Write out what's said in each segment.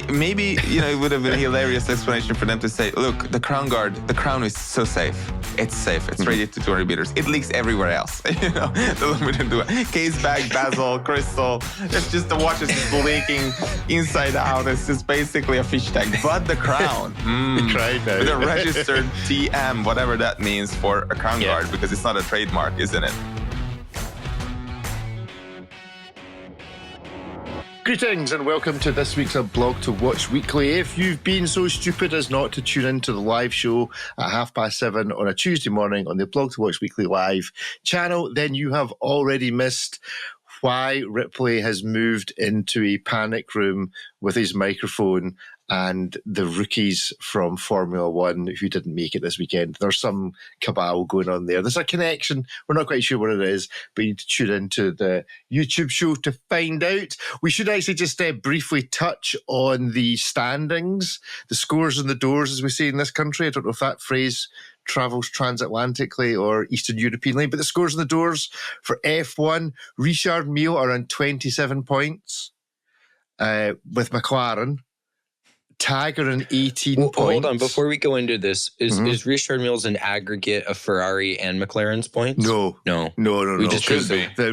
Maybe, it would have been a hilarious explanation for them to say, look, the crown is so safe. It's safe. It's rated to 200 meters. It leaks everywhere else. The we didn't do it. Case bag, bezel, crystal. It's just the watch is just leaking inside out. It's just basically a fish tank. But the crown, the registered TM, whatever that means for a crown guard, because it's not a trademark, isn't it? Greetings and welcome to this week's aBlogtoWatch Weekly. If you've been so stupid as not to tune into the live show at 7:30 on a Tuesday morning on the aBlogtoWatch Weekly Live channel, then you have already missed why Ripley has moved into a panic room with his microphone and the rookies from Formula One who didn't make it this weekend. There's some cabal going on there. There's a connection. We're not quite sure what it is, but you need to tune into the YouTube show to find out. We should actually just briefly touch on the standings, the scores and the doors, as we say in this country. I don't know if that phrase travels transatlantically or Eastern Europeanly, but the scores and the doors for F1, Richard Mille are on 27 points with McLaren. Tag are on 18 points. Hold on, before we go into this, is Richard Mille's an aggregate of Ferrari and McLaren's points? No. We just could be. The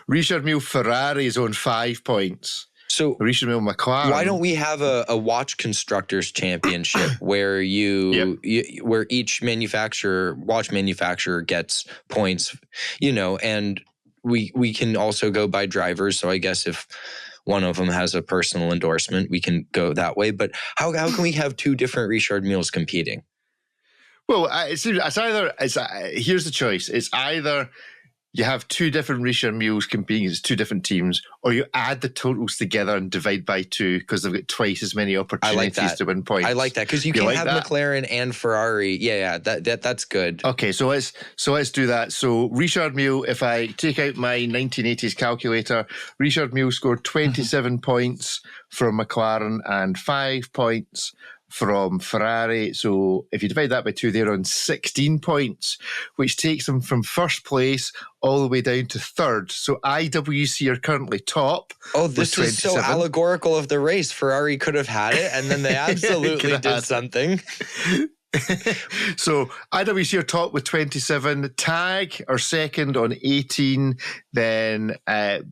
Richard Mille Ferrari is on 5 points. So Richard Mille McLaren. Why don't we have a watch constructors championship where where each watch manufacturer gets points, and we can also go by drivers. So I guess if one of them has a personal endorsement, we can go that way. But how can we have two different Richard Milles competing? Well, here's the choice. It's either you have two different Richard Milles competing as two different teams, or you add the totals together and divide by two because they've got twice as many opportunities to win points. I like that because you can have McLaren and Ferrari. Yeah, that's good. Okay, so let's do that. So Richard Mille, if I take out my 1980s calculator, Richard Mille scored 27 points from McLaren and 5 points from Ferrari. So if you divide that by two, they're on 16 points, which takes them from first place all the way down to third. So IWC are currently top. Oh, this is so allegorical of the race. Ferrari could have had it, and then they absolutely did something. So IWC are top with 27. Tag are second on 18. Then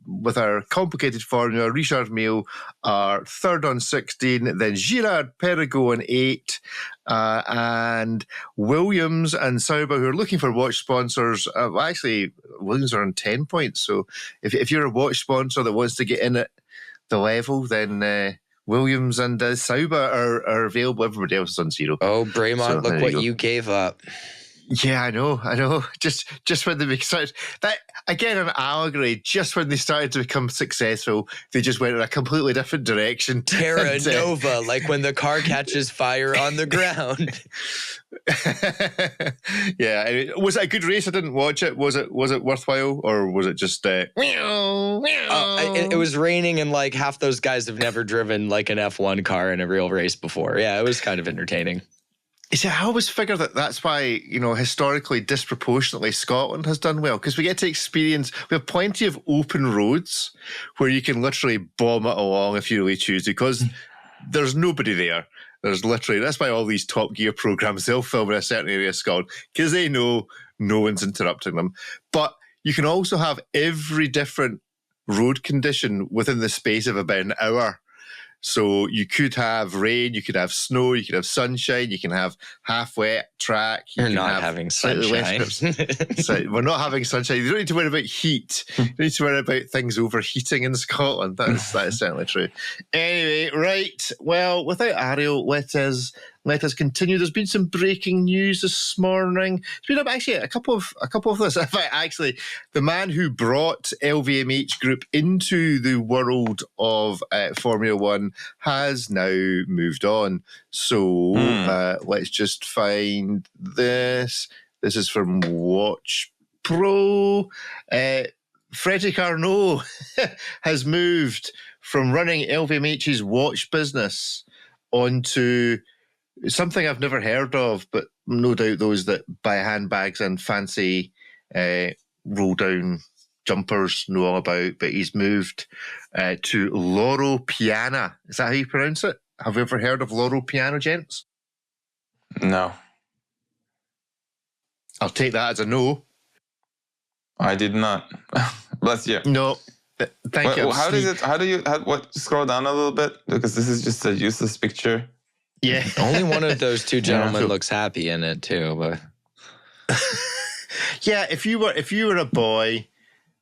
with our complicated formula, Richard Mille are third on 16. Then Girard Perregaux on 8. And Williams and Sauber, who are looking for watch sponsors, actually Williams are on 10 points. So if you're a watch sponsor that wants to get in at the level, then Williams and Sauber are available. Everybody else is on 0. Oh, Bremont, look what you gave up. Yeah, I know. Just when they started that again, an allegory. Just when they started to become successful, they just went in a completely different direction. Terra Nova, like when the car catches fire on the ground. Yeah, was it a good race? I didn't watch it. Was it worthwhile, or was it just? It was raining, and like half those guys have never driven like an F1 car in a real race before. Yeah, it was kind of entertaining. You see, I always figure that's why, historically, disproportionately, Scotland has done well, because we get to experience, we have plenty of open roads where you can literally bomb it along if you really choose to, because there's nobody there. There's literally, that's why all these Top Gear programs, they'll film in a certain area of Scotland, because they know no one's interrupting them. But you can also have every different road condition within the space of about an hour. So you could have rain, you could have snow, you could have sunshine, you can have half wet track. You're not having sunshine. So we're not having sunshine. You don't need to worry about heat. You don't need to worry about things overheating in Scotland. That is certainly true. Anyway, right. Well, without Ariel, let us continue. There's been some breaking news this morning. There's been actually a couple of this. In fact, actually, the man who brought LVMH Group into the world of Formula One has now moved on. So let's just find this. This is from Watch Pro. Frédéric Arnault has moved from running LVMH's watch business onto something I've never heard of, but no doubt those that buy handbags and fancy roll-down jumpers know all about, but he's moved to Loro Piana. Is that how you pronounce it? Have you ever heard of Loro Piana, gents? No, I'll take that as a no. I did not. Bless you. No. Thank you. How does it? How do you? Scroll down a little bit, because this is just a useless picture. Yeah. Only one of those two gentlemen looks happy in it too. But yeah, if you were a boy,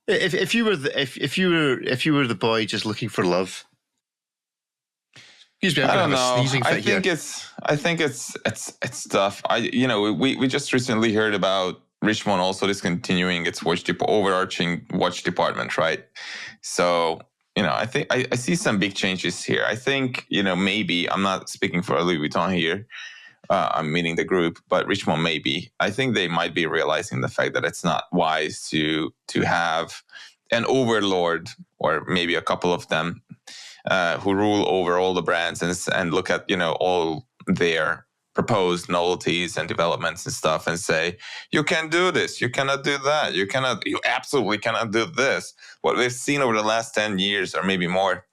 if you were the boy just looking for love. Excuse me, I don't know. Sneezing fit I think it's tough. We just recently heard about Richmond also discontinuing its overarching watch department, right? So, I think I see some big changes here. I think, maybe, I'm not speaking for Louis Vuitton here, I'm meaning the group, but Richmond maybe. I think they might be realizing the fact that it's not wise to have an overlord, or maybe a couple of them, who rule over all the brands and look at, all their proposed novelties and developments and stuff and say, you can do this, you cannot do that, you absolutely cannot do this. What we've seen over the last 10 years or maybe more,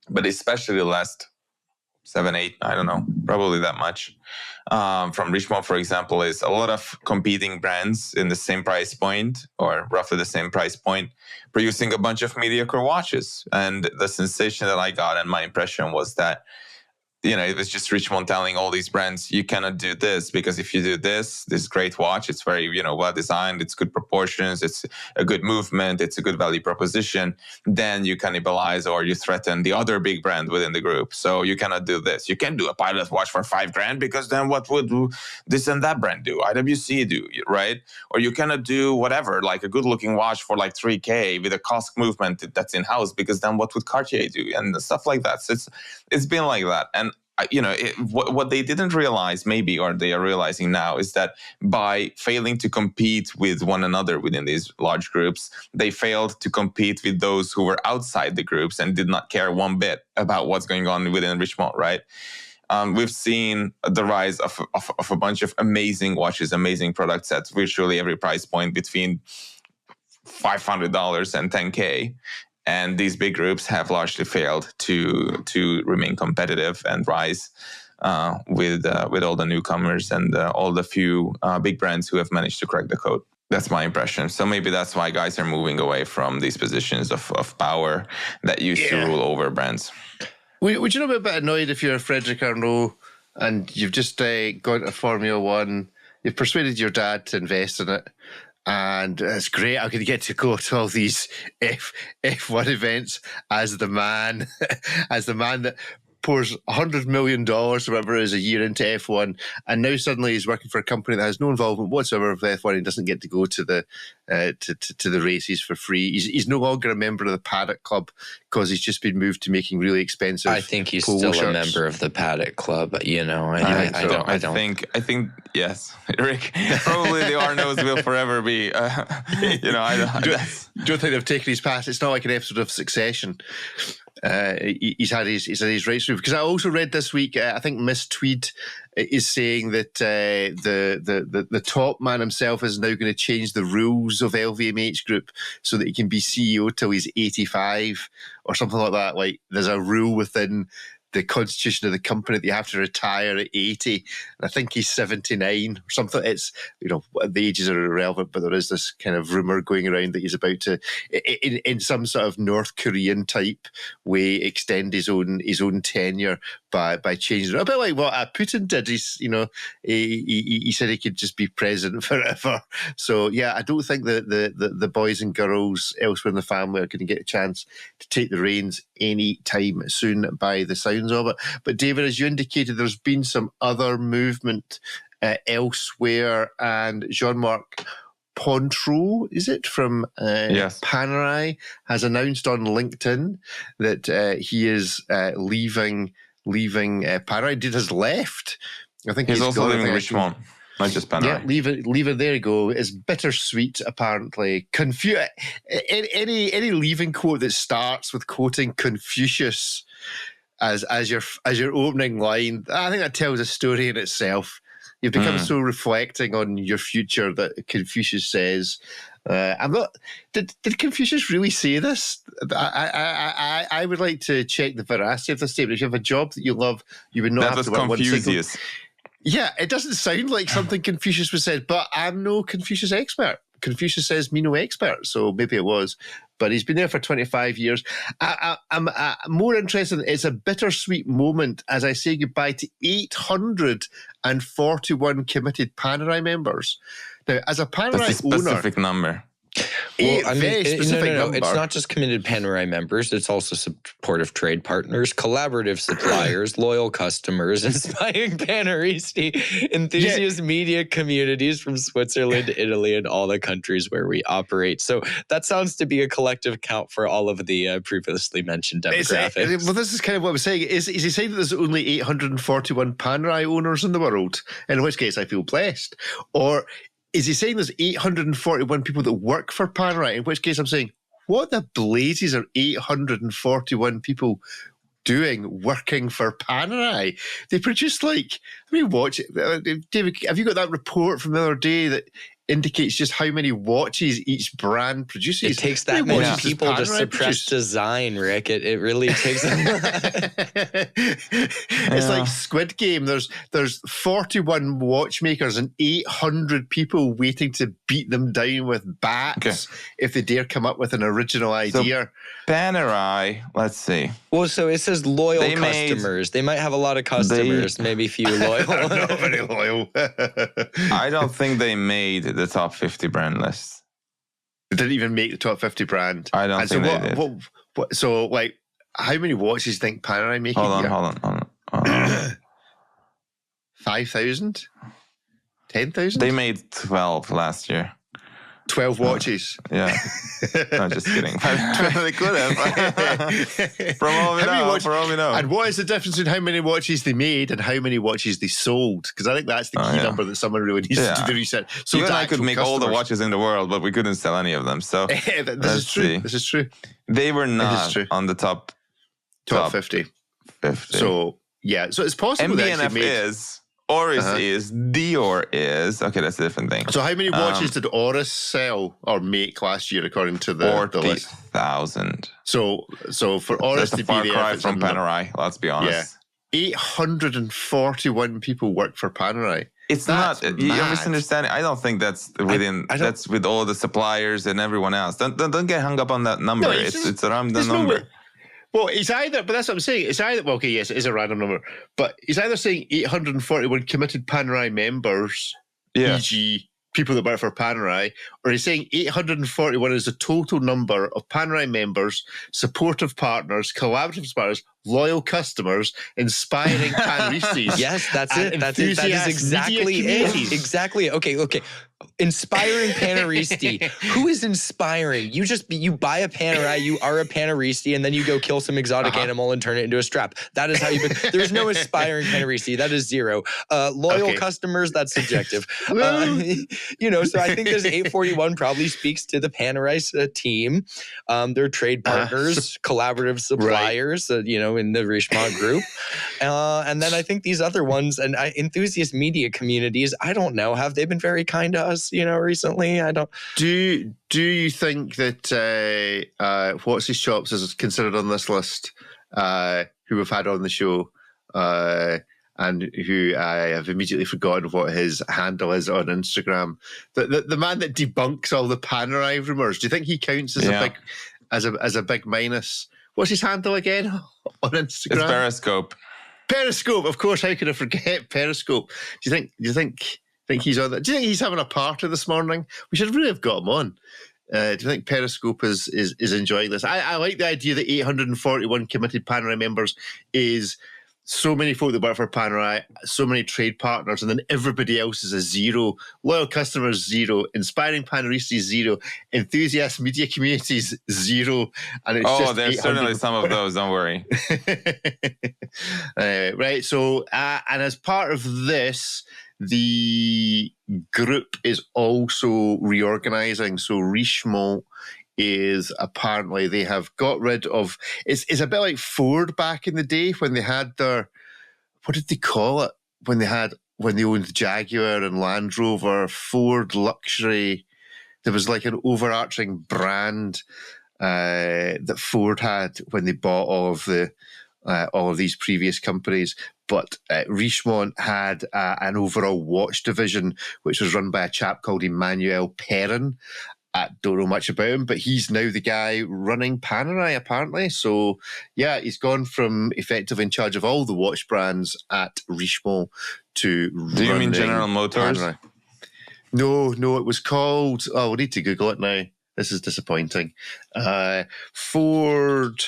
but especially the last 7, 8, I don't know, probably that much, from Richmond, for example, is a lot of competing brands in the same price point, or roughly the same price point, producing a bunch of mediocre watches. And the sensation that I got and my impression was that, it was just Richmond telling all these brands, you cannot do this, because if you do this great watch, it's very, well designed, it's good proportions, it's a good movement, it's a good value proposition, then you cannibalize or you threaten the other big brand within the group. So you cannot do this. You can do a pilot watch for $5,000, because then what would this and that brand do? IWC do, right? Or you cannot do whatever, like a good looking watch for like $3,000 with a cost movement that's in-house, because then what would Cartier do? And stuff like that. So it's been like that. And what they didn't realize, maybe, or they are realizing now, is that by failing to compete with one another within these large groups, they failed to compete with those who were outside the groups and did not care one bit about what's going on within Richmond, right? We've seen the rise of a bunch of amazing watches, amazing products at virtually every price point between $500 and $10,000. And these big groups have largely failed to remain competitive and rise with all the newcomers and all the few big brands who have managed to crack the code. That's my impression. So maybe that's why guys are moving away from these positions of power that used to rule over brands. Would you not be a bit annoyed if you're Frederic Arnault and you've just gone to Formula One, you've persuaded your dad to invest in it, and it's great, I could get to go to all these F1 events as the man that pours $100 million or whatever it is a year into F1, and now suddenly he's working for a company that has no involvement whatsoever with F1 and doesn't get to go to the to the races for free. He's no longer a member of the Paddock Club because he's just been moved to making really expensive. I think he's Polo still shirts. a member of the Paddock Club. I think yes, Rick. Probably the Arnauds will forever be. Don't think they've taken his path. It's not like an episode of Succession. He's had his rights removed. Because I also read this week, I think Miss Tweed is saying that the top man himself is now going to change the rules of LVMH Group so that he can be CEO till he's 85 or something like that. Like there's a rule within the constitution of the company that you have to retire at 80. And I think he's 79 or something. It's, the ages are irrelevant, but there is this kind of rumor going around that he's about to, in some sort of North Korean type way, extend his own tenure by changing it. A bit like what Putin did. He said he could just be president forever. So yeah, I don't think that the boys and girls elsewhere in the family are going to get a chance to take the reins any time soon by the sounds of it. But David, as you indicated, there's been some other movement elsewhere, and Jean-Marc Pontreau, is it, from Yes. Panerai, has announced on LinkedIn that he is leaving Panerai. Did has left. I think He's also gone. leaving Richmond, not just Panerai. Yeah, leave it. There you go. It's bittersweet, apparently. Any leaving quote that starts with quoting Confucius as your opening line, I think that tells a story in itself. You've become so reflecting on your future that Confucius says. I'm not. Did Confucius really say this? I would like to check the veracity of this statement. If you have a job that you love, you would not That have was to work one single. Confucius. Yeah, it doesn't sound like something Confucius was said, but I'm no Confucius expert. Confucius says me no expert, so maybe it was. But he's been there for 25 years. I'm more interested. It's a bittersweet moment as I say goodbye to 841 committed Panerai members. Now, as a Panerai That's a owner, specific number. Well, I mean, very specific no. number. It's not just committed Panerai members. It's also supportive trade partners, collaborative suppliers, loyal customers, inspiring Paneristi, enthusiast media communities from Switzerland, Italy, and all the countries where we operate. So that sounds to be a collective count for all of the previously mentioned demographics. Well, this is kind of what I was saying. Is he saying that there's only 841 Panerai owners in the world? In which case, I feel blessed. Or is he saying there's 841 people that work for Panerai? In which case I'm saying, what the blazes are 841 people doing working for Panerai? They produce watch it. David, have you got that report from the other day that indicates just how many watches each brand produces? It takes that many people to suppress design, Rick. It really takes. It's like Squid Game. There's 41 watchmakers and 800 people waiting to beat them down with bats if they dare come up with an original idea. So, Panerai, let's see. Well, so it says loyal customers. They might have a lot of customers, maybe few loyal. Not very loyal. I don't think they made the top 50 brand list. They didn't even make the top 50 brand. I don't think they did. So, how many watches do you think Panerai make? Hold on. 5,000? 10,000? They made 12 last year. 12 watches. Yeah. No, just kidding. They could have. From all we know. And what is the difference in how many watches they made and how many watches they sold? Because I think that's the key number that someone really needs to do the research. So you and I could make all the watches in the world, but we couldn't sell any of them. So this is true. This is true. They were not on the top 50. So, yeah. So it's possible MBNF is... Oris is, Dior is. Okay, that's a different thing. So how many watches did Oris sell or make last year according to the list? 40,000. So for Oris to be there... That's a far cry from Panerai, let's be honest. Yeah. 841 people work for Panerai. It's not... You're misunderstanding. I don't think that's within... That's with all the suppliers and everyone else. Don't get hung up on that number. No, it's a random number. Well, it's either, but that's what I'm saying. It's either, well, okay, yes, it is a random number, but he's either saying 841 committed Panerai members, e.g., people that work for Panerai, or he's saying 841 is the total number of Panerai members, supportive partners, collaborative partners, loyal customers, inspiring Paneristas. Yes, that's it. That is exactly it. Exactly. Okay. Inspiring Paneristi. Who is inspiring? You buy a Panerai, you are a Paneristi, and then you go kill some exotic animal and turn it into a strap. That is how you... There's no inspiring Paneristi. That is zero. Loyal customers, that's subjective. So I think this 841 probably speaks to the Panerai team. Their trade partners, collaborative suppliers, in the Richemont group. And then I think these other ones and enthusiast media communities, I don't know, have they been very kind to us, recently? I don't. Do you think that What's His Chops is considered on this list, who we've had on the show, and who I have immediately forgotten what his handle is on Instagram? The man that debunks all the Panerai rumors. Do you think he counts as a big minus? What's his handle again on Instagram? It's Periscope. Periscope, of course. How could I forget Periscope? Do you think he's on that? Do you think he's having a party this morning? We should really have got him on. Do you think Periscope is enjoying this? I like the idea that 841 committed Panerai members is so many folk that work for Panerai, so many trade partners, and then everybody else is a zero. Loyal customers, zero. Inspiring Paneristas, zero. Enthusiast media communities, zero. And it's there's certainly some of those, don't worry. Right, so, and as part of this, the group is also reorganizing. So Richemont is apparently they have got rid of... It's a bit like Ford back in the day when they had their... What did they call it? When they owned Jaguar and Land Rover, Ford Luxury... there was like an overarching brand that Ford had when they bought all of these previous companies. But Richemont had an overall watch division, which was run by a chap called Emmanuel Perrin. I don't know much about him, but he's now the guy running Panerai, apparently. So, yeah, he's gone from effectively in charge of all the watch brands at Richemont to Do you mean General Motors? Panerai. No, it was called... Oh, we need to Google it now. This is disappointing. Ford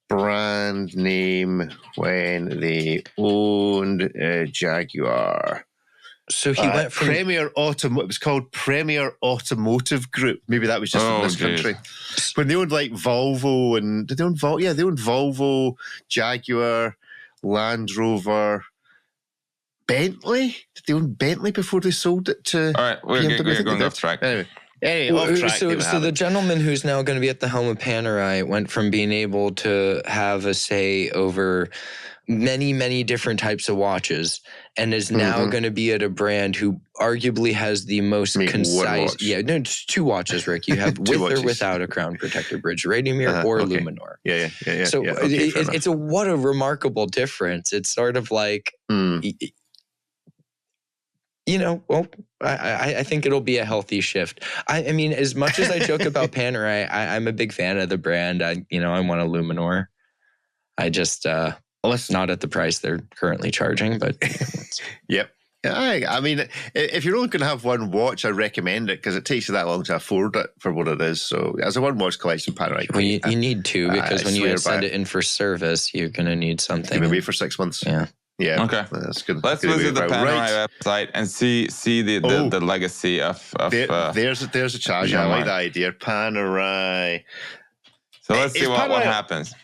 brand name when they owned Jaguar. So he went from Premier Automotive. It was called Premier Automotive Group. Maybe that was just in this country. When they owned like Volvo and did they own Volvo? Yeah, they owned Volvo, Jaguar, Land Rover, Bentley. Did they own Bentley before they sold it to? All right, we're going off track. Anyway, off track. So the gentleman who's now going to be at the helm of Panerai went from being able to have a say over many, many different types of watches and is now going to be at a brand who arguably has the most concise... Yeah, no, it's 2 watches, Rick. You have with or without a crown protector bridge, Radiomir or Luminor. Yeah. So it's what a remarkable difference. It's sort of like... I think it'll be a healthy shift. I mean, as much as I joke about Panerai, I'm a big fan of the brand. I want a Luminor. I just... not at the price they're currently charging, but... Yep. I mean, if you're only going to have one watch, I recommend it because it takes you that long to afford it for what it is. So as a one-watch collection, Panerai. Well, you need 2 because when you send it in for service, you're going to need something. Give it away for 6 months. Yeah. Okay. That's good. Let's visit the Panerai website and see the legacy of there's a charge. I like that idea. Panerai. So let's see what happens.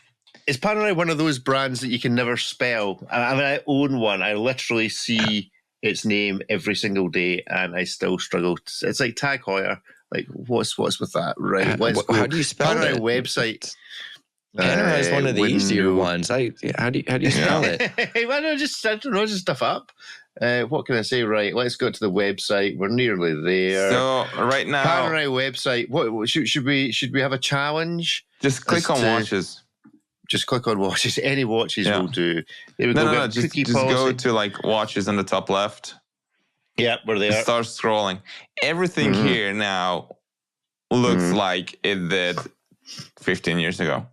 Is Panerai one of those brands that you can never spell? I mean, I own one. I literally see its name every single day, and I still struggle. It's like Tag Heuer. Like, what's with that? Right. How do you spell Panerai it? website. Panerai is one of the easier ones. How do you spell it? Why don't I just stuff up? What can I say? Right, let's go to the website. We're nearly there. So right now, Panerai website. What should we have a challenge? Just click on watches. Just click on watches. Any watches will do. There we go. No. Just go to like watches on the top left. Yeah, we're there. Start scrolling. Everything here now looks like it did 15 years ago.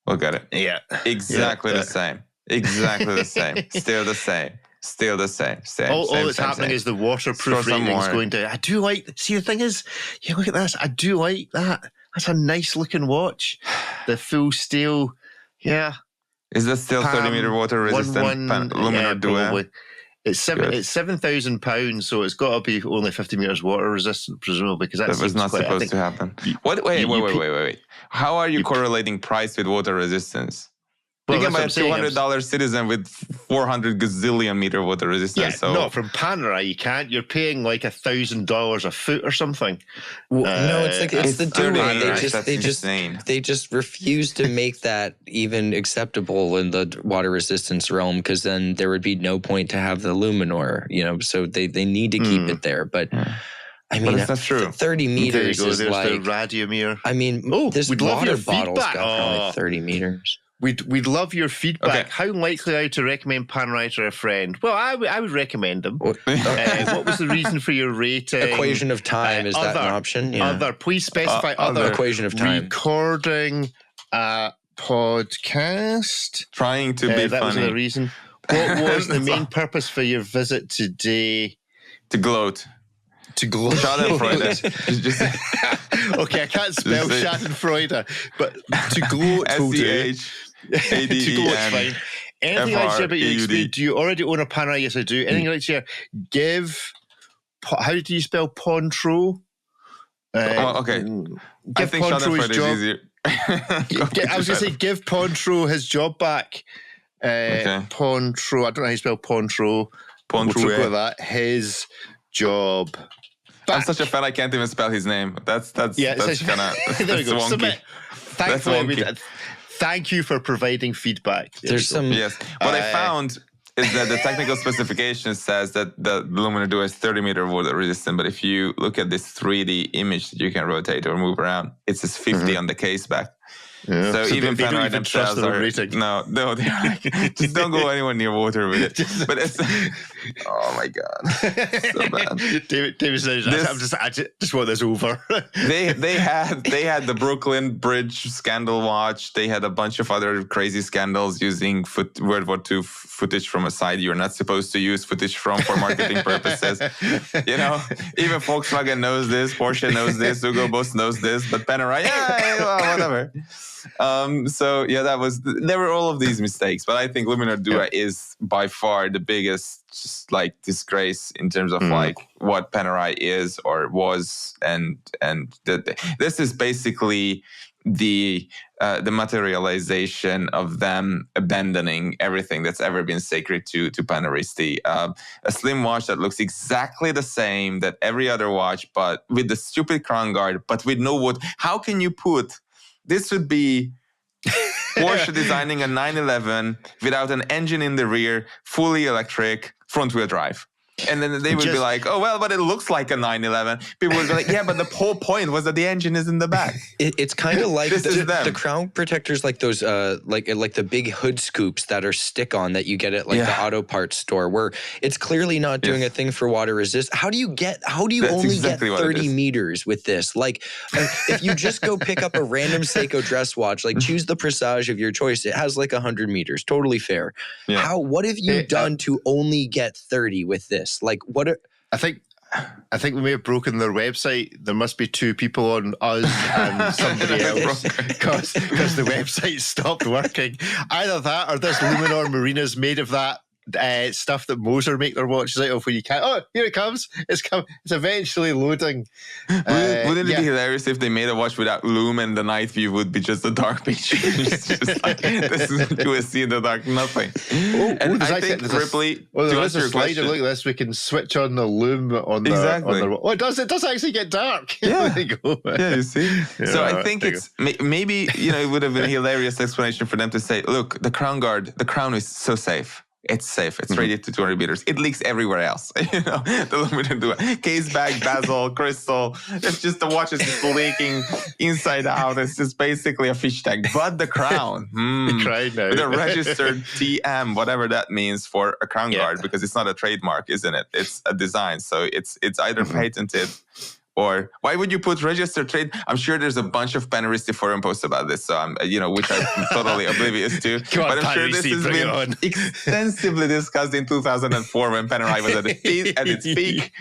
Look at it. Yeah. Exactly the same. Exactly the same. Still the same. Still the same. All that's happening is the waterproof rating's going down. I do like... See, the thing is, look at this. I do like that. That's a nice looking watch. The full steel... Yeah. Is that still 30-meter water resistant Luminor Duet? It's £7,000, so it's got to be only 50 meters water resistant, presumably, because that was not supposed to happen. Wait. How are you correlating price with water resistance? Well, you can buy a $200 Citizen with 400 gazillion meter water resistance. Yeah, no, from Panerai you can't. You're paying like $1,000 a foot or something. Well, no, it's the Duet. They just refuse to make that even acceptable in the water resistance realm because then there would be no point to have the Luminor. So they need to keep it there, but. I mean, that's not true. 30 meters is like the Radiomir. I mean, this water bottle's got probably 30 meters. We'd love your feedback. Okay. How likely are you to recommend Panerai to a friend? Well, I would recommend them. What was the reason for your rating? Equation of time, is that an option? Yeah. Please specify other. Equation of time. Recording a podcast. Trying to be funny. That was the reason. What was the main purpose for your visit today? To gloat. Schadenfreude. Okay, I can't spell Schadenfreude, but to gloat will do. To gloat fine. Anything I'd share about your experience? Do you already own a Panerai? Yes, I do. Anything I'd share? How do you spell Pontro? Okay. Give Pontro his job. Easier. I was going to say, give Pontro his job back. Pontro. I don't know how you spell Pontro. Pontro. We'll that. His job. Back. I'm such a fan I can't even spell his name. That's kind of there we go. Wonky. Thank you for providing feedback. There's some What I found is that the technical specification says that the Luminar Duo is 30 meter water resistant, but if you look at this 3D image that you can rotate or move around, it says 50 on the case back. Yeah. So even they don't Panerai even themselves trust their are rating. no, they're like, just don't go anywhere near water with it. But it's oh my god, so bad. David says, I just want this over. They had the Brooklyn Bridge scandal watch. They had a bunch of other crazy scandals using World War II footage from a site you're not supposed to use footage from for marketing purposes. You know, even Volkswagen knows this, Porsche knows this, Hugo Boss knows this, but Panerai, well, whatever. So yeah, there were all of these mistakes, but I think Luminar Duo is by far the biggest just like disgrace in terms of like what Panerai is or was, and this is basically the materialization of them abandoning everything that's ever been sacred to Panaristi. A slim watch that looks exactly the same that every other watch, but with the stupid crown guard, but with no wood. How can you put this? Would be Porsche designing a 911 without an engine in the rear, fully electric, front-wheel drive. And then they would be like, oh, well, but it looks like a 911. People would be like, yeah, but the whole point was that the engine is in the back. It's kind of like the crown protectors, like those, like the big hood scoops that are stick-on that you get at like the auto parts store, where it's clearly not doing a thing for water resist. How do you only exactly get 30 meters with this? Like, if you just go pick up a random Seiko dress watch, like choose the Presage of your choice, it has like 100 meters, totally fair. Yeah. What have you done to only get 30 with this? Like, what are... I think we may have broken their website. There must be two people on us and somebody else because the website stopped working. Either that or this Luminar Marina's made of that stuff that Moser make their watches out of, where you can't. Oh, here it comes! It's eventually loading. Wouldn't it be hilarious if they made a watch without lume and the night view would be just a dark picture? It's just like, this is what you will see in the dark, nothing. And I think Ripley. There is a slider. Look at this. We can switch on the lume on the. Oh, it does. It does actually get dark. Yeah. There you go. Yeah, you see. Yeah, so I think it's maybe it would have been a hilarious explanation for them to say, look, the crown is so safe. It's safe. It's rated to 200 meters. It leaks everywhere else. The Luminar Duo. Case bag, bezel, crystal. It's just the watch is just leaking inside out. It's just basically a fish tank. But the crown. The registered TM, whatever that means for a crown guard, because it's not a trademark, isn't it? It's a design. So it's either patented. Or why would you put registered trade? I'm sure there's a bunch of Panaristi forum posts about this, so I'm, which I'm totally oblivious to. But I'm sure this has been extensively discussed in 2004 when Panerai was at its peak,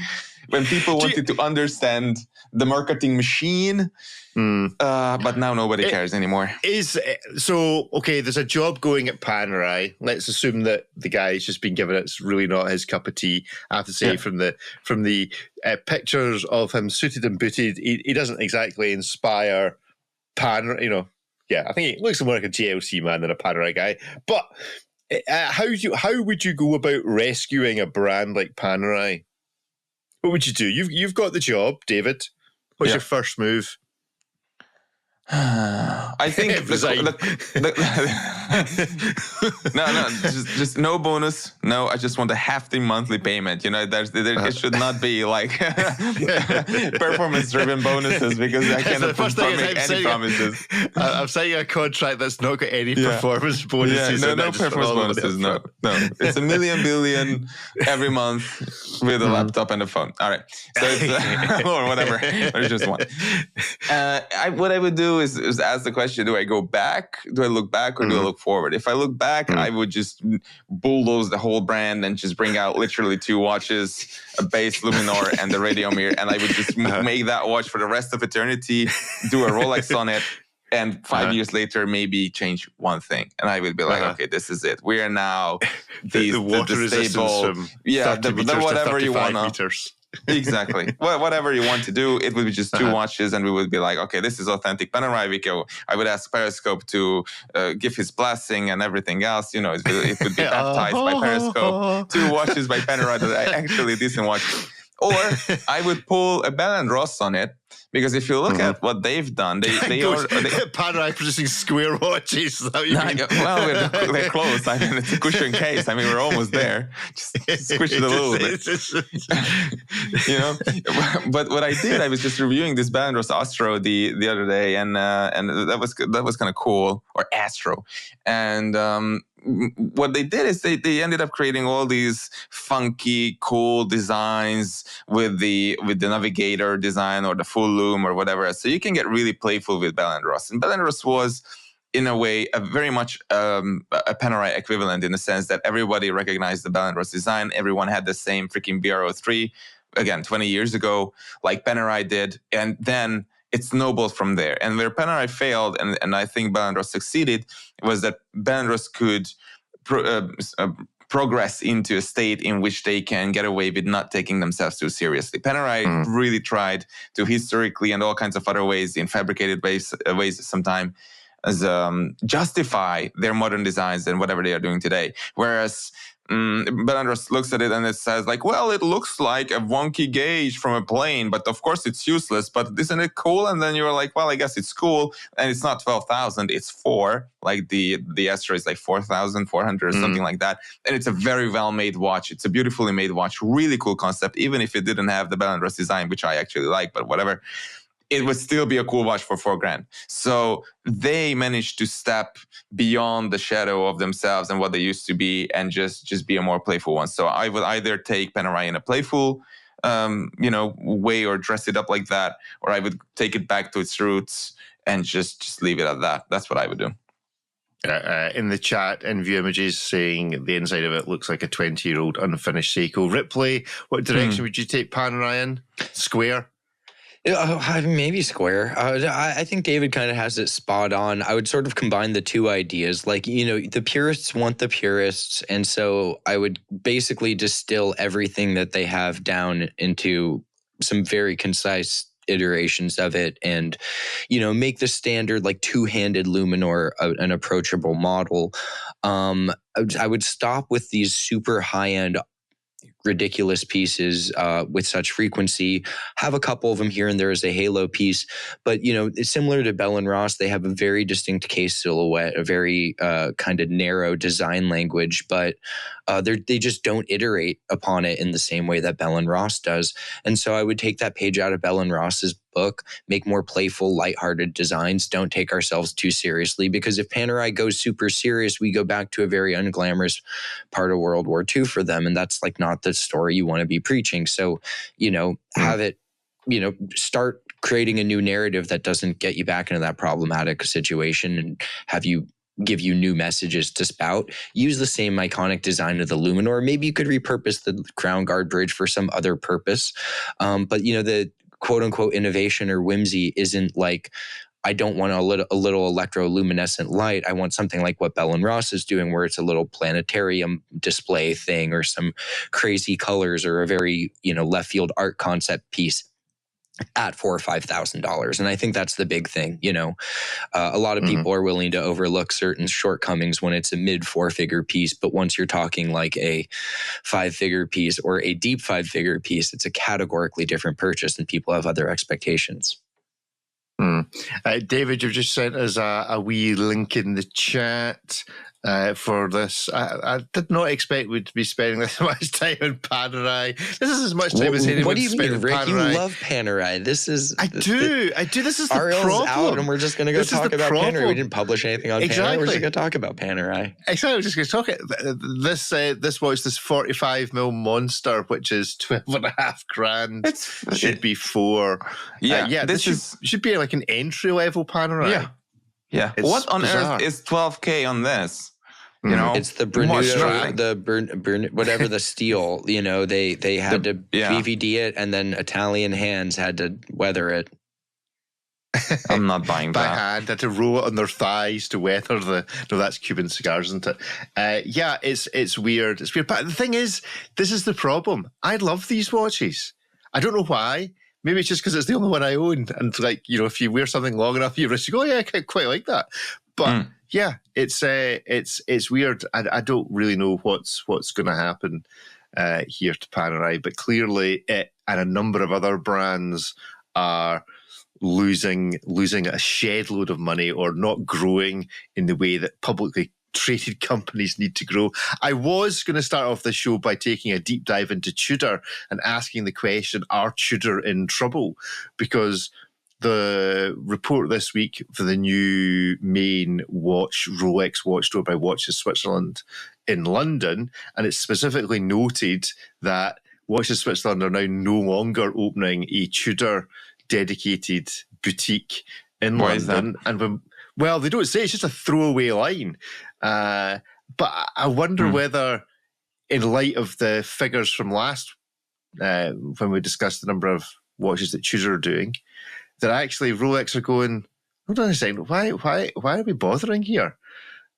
when people wanted to understand the marketing machine. But now nobody cares anymore. Okay, there's a job going at Panerai. Let's assume that the guy's just been given it's really not his cup of tea. I have to say, from the pictures of him suited and booted, he doesn't exactly inspire Panerai. I think he looks more like a GLC man than a Panerai guy. But how would you go about rescuing a brand like Panerai? What would you do? You've got the job, David. What's your first move? I think just no bonus. No, I just want a hefty monthly payment. It should not be like performance-driven bonuses, because I cannot make any promises. I'm signing a contract that's not got any performance bonuses. No performance bonuses. No. It's $1 million billion every month with a laptop and a phone. All right, so it's or whatever. Or just one. What I would do is ask the question, do I go back? Do I look back or do I look forward? If I look back, I would just bulldoze the whole brand and just bring out literally 2 watches, a base Luminar and the Radiomir, and I would just make that watch for the rest of eternity, do a Rolex on it, and 5 years later maybe change one thing. And I would be like, okay, this is it. We are now the water resistance from 30 meters to whatever you want meters. Exactly. Well, whatever you want to do, it would be just 2 watches, and we would be like, okay, this is authentic Panerai. I would ask Periscope to give his blessing and everything else. It would be baptized by Periscope. 2 watches by Panerai that are actually decent watches. Or I would pull a Bell & Ross on it, Because if you look at what they've done, they Panerai producing square watches. Is that what you mean? Well, they're close. I mean, it's a cushion case. I mean, we're almost there. Just squish it a little bit. You know. But what I did, I was just reviewing this Bell & Ross Astro the other day, and that was kind of cool, or Astro, and what they did is they ended up creating all these funky, cool designs with the navigator design or the full loom or whatever. So you can get really playful with Bell & Ross. And Bell & Ross was, in a way, very much a Panerai equivalent, in the sense that everybody recognized the Bell & Ross design. Everyone had the same freaking BR03, again, 20 years ago, like Panerai did. And then it snowballed from there. And where Panerai failed, and I think Bell & Ross succeeded, was that Bell & Ross could progress into a state in which they can get away with not taking themselves too seriously. Panerai really tried to historically and all kinds of other ways, in fabricated ways sometimes, as justify their modern designs and whatever they are doing today. Whereas Bell & Ross looks at it and it says, like, well, it looks like a wonky gauge from a plane, but of course it's useless, but isn't it cool? And then you're like, well, I guess it's cool. And it's not 12,000, it's 4, like the Astro is like 4,400 or something like that. And it's a very well-made watch. It's a beautifully made watch, really cool concept, even if it didn't have the Bell & Ross design, which I actually like, but whatever. It would still be a cool watch for $4,000. So they managed to step beyond the shadow of themselves and what they used to be, and just be a more playful one. So I would either take Panerai in a playful, way, or dress it up like that, or I would take it back to its roots and just leave it at that. That's what I would do. In the chat, in view images saying the inside of it looks like a 20-year-old unfinished Seiko. Ripley, what direction would you take Panerai in? Square? Maybe square. I think David kind of has it spot on. I would sort of combine the two ideas. Like, the purists want the purists. And so I would basically distill everything that they have down into some very concise iterations of it, and, make the standard, like, two-handed Luminor an approachable model. I would stop with these super high-end, ridiculous pieces with such frequency. Have a couple of them here and there as a halo piece, but it's similar to Bell & Ross. They have a very distinct case silhouette, a very kind of narrow design language, but they just don't iterate upon it in the same way that Bell & Ross does. And so I would take that page out of Bell & Ross's book, make more playful, lighthearted designs. Don't take ourselves too seriously, because if Panerai goes super serious, we go back to a very unglamorous part of World War II for them, and that's like not the story you want to be preaching. So, have it, start creating a new narrative that doesn't get you back into that problematic situation, and give you new messages to spout. Use the same iconic design of the Luminor. Maybe you could repurpose the crown guard bridge for some other purpose. But the quote unquote innovation or whimsy isn't like, I don't want a little electroluminescent light. I want something like what Bell & Ross is doing, where it's a little planetarium display thing, or some crazy colors, or a very, left field art concept piece at $4,000 or $5,000. And I think that's the big thing. A lot of people are willing to overlook certain shortcomings when it's a mid 4-figure piece. But once you're talking like a 5-figure piece or a deep 5-figure piece, it's a categorically different purchase, and people have other expectations. David, you've just sent us a wee link in the chat for this. I did not expect we'd be spending this much time on Panerai. This is as much time as anyone What do you mean, Rick? Panerai. You love Panerai. This is... I do. This is the Ariel's problem. out, and we're just going to go talk about Panerai. We didn't publish anything on Panerai. We're just going to talk about Panerai. Exactly. We're just going to talk this watch, this 45mm monster, which is $12,500. Should be $4,000. Yeah. This should be like an entry-level Panerai. Yeah. What on earth is $12,000 on this? It's the Bernuto, whatever the steel. They had to BVD it, and then Italian hands had to weather it. I'm not buying by that. hand. Had to roll it on their thighs to weather the. No, that's Cuban cigars, isn't it? It's weird. It's weird. But the thing is, this is the problem. I love these watches. I don't know why. Maybe it's just because it's the only one I own, and if you wear something long enough, you risk. Oh yeah, I quite like that. But it's weird. I don't really know what's going to happen here to Panerai, but clearly it and a number of other brands are losing a shed load of money or not growing in the way that publicly traded companies need to grow. I was going to start off the show by taking a deep dive into Tudor and asking the question, are Tudor in trouble? Because the report this week for the new main watch, Rolex watch store by Watches Switzerland in London, and it's specifically noted that Watches Switzerland are now no longer opening a Tudor dedicated boutique in London. And well, they don't say, it's just a throwaway line. But I wonder whether, in light of the figures from last, when we discussed the number of watches that Tudor are doing, that actually Rolex are going, hold on a second, why are we bothering here?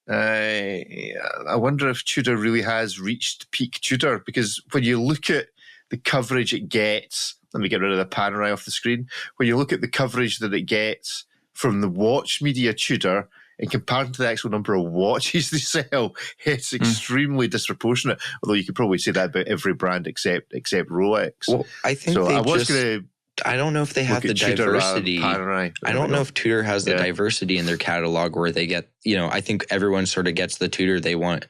I wonder if Tudor really has reached peak Tudor, because when you look at the coverage it gets, let me get rid of the Panerai off the screen. When you look at the coverage that it gets from the watch media Tudor in comparison to the actual number of watches they sell, it's extremely disproportionate. Although you could probably say that about every brand except Rolex. Well, I think so. I don't know if they have the diversity. I don't know if Tudor has the diversity in their catalog where they get, I think everyone sort of gets the Tudor they want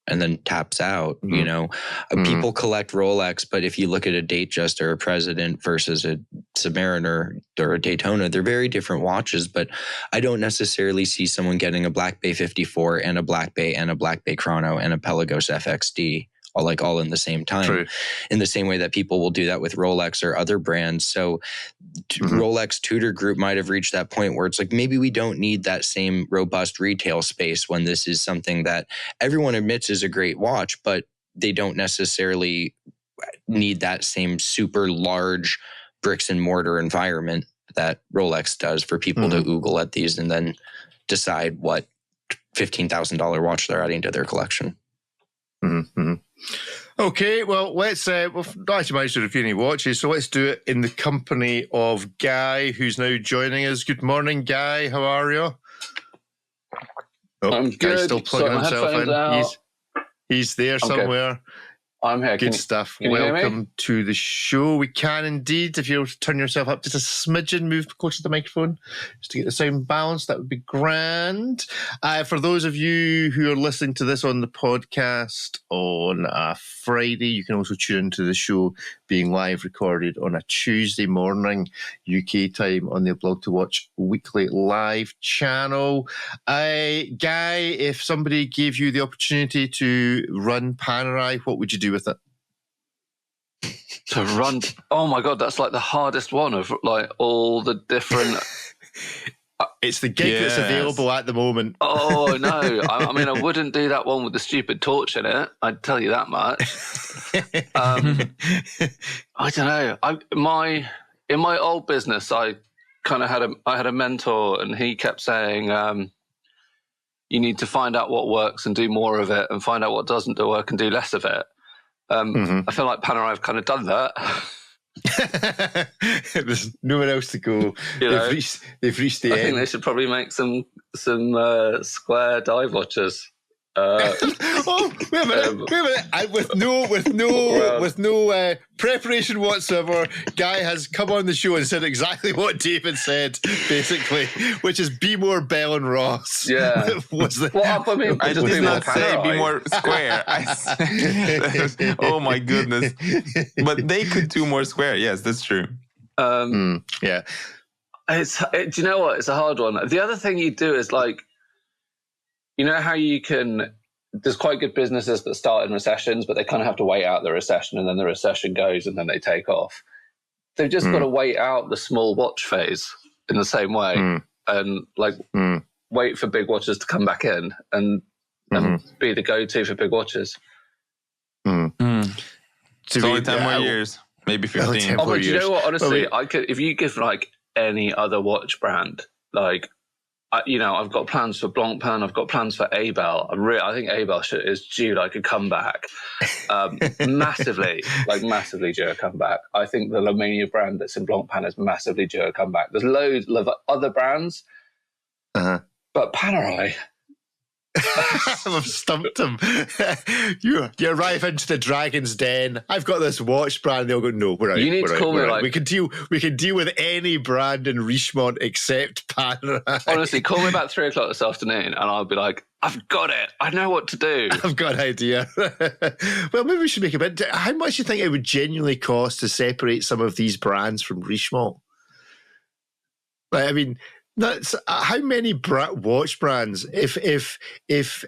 and then taps out, People collect Rolex, but if you look at a Datejust or a President versus a Submariner or a Daytona, they're very different watches, but I don't necessarily see someone getting a Black Bay 54 and a Black Bay and a Black Bay Chrono and a Pelagos FXD. All in the same time. True. In the same way that people will do that with Rolex or other brands. So Rolex Tudor Group might have reached that point where it's like, maybe we don't need that same robust retail space when this is something that everyone admits is a great watch, but they don't necessarily need that same super large bricks and mortar environment that Rolex does for people to oogle at these and then decide what $15,000 watch they're adding to their collection. Okay, well, let's we've not actually managed to review any watches, so let's do it in the company of Guy, who's now joining us. Good morning, Guy. How are you? I'm good. Guy's still plugging himself in. He's there somewhere. I'm here. Good stuff. Welcome to the show. We can indeed. If you'll turn yourself up just a smidgen, move closer to the microphone just to get the sound balanced, that would be grand. For those of you who are listening to this on the podcast on a Friday, you can also tune into the show being live recorded on a Tuesday morning UK time on the aBlogtoWatch weekly live channel. Guy, if somebody gave you the opportunity to run Panerai, what would you do with it? To run? Oh my God, that's like the hardest one of like all the different... It's the gig that's available at the moment. Oh, no. I mean, I wouldn't do that one with the stupid torch in it. I'd tell you that much. I don't know. In my old business, I kind of had a mentor, and he kept saying, you need to find out what works and do more of it, and find out what doesn't work and do less of it. I feel like Panerai have kind of done that. There's nowhere else to go. They've reached the end. I think they should probably make some square dive watches. Oh, wait a minute! With no preparation whatsoever, Guy has come on the show and said exactly what David said, basically, which is be more Bell and Ross. Yeah. I did not say be more square. Oh my goodness! But they could do more square. Yes, that's true. Yeah. Do you know what? It's a hard one. The other thing you do is like, you know how you can, there's quite good businesses that start in recessions, but they kind of have to wait out the recession, and then the recession goes and then they take off. They've just got to wait out the small watch phase in the same way and like wait for big watches to come back in and be the go-to for big watches. It's only 10 more years, maybe 15. But you know what? Honestly, I could, if you give like any other watch brand, like, I've got plans for Blancpain. I've got plans for aBell. I think aBell is due like a comeback, massively due a comeback. I think the Lomania brand that's in Blancpain is massively due a comeback. There's loads of other brands, but Panerai, I've stumped him. You arrive into the Dragon's Den. I've got this watch brand. They'll go, no, we're out. You need to call me like... We can deal with any brand in Richemont except Panerai. Honestly, call me about 3 o'clock this afternoon and I'll be like, I've got it. I know what to do. I've got an idea. Well, maybe we should make a bit. How much do you think it would genuinely cost to separate some of these brands from Richemont? Like, I mean... That's how many watch brands, if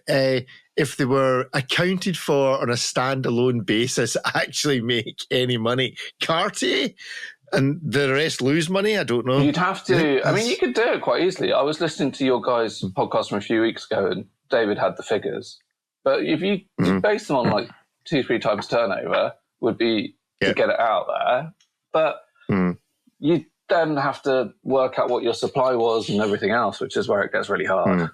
they were accounted for on a standalone basis, actually make any money? Cartier and the rest lose money? I don't know. You'd have to. I mean, you could do it quite easily. I was listening to your guys' podcast from a few weeks ago, and David had the figures. But if you base them on like 2-3 times turnover, would be to get it out there. But you then have to work out what your supply was and everything else, which is where it gets really hard.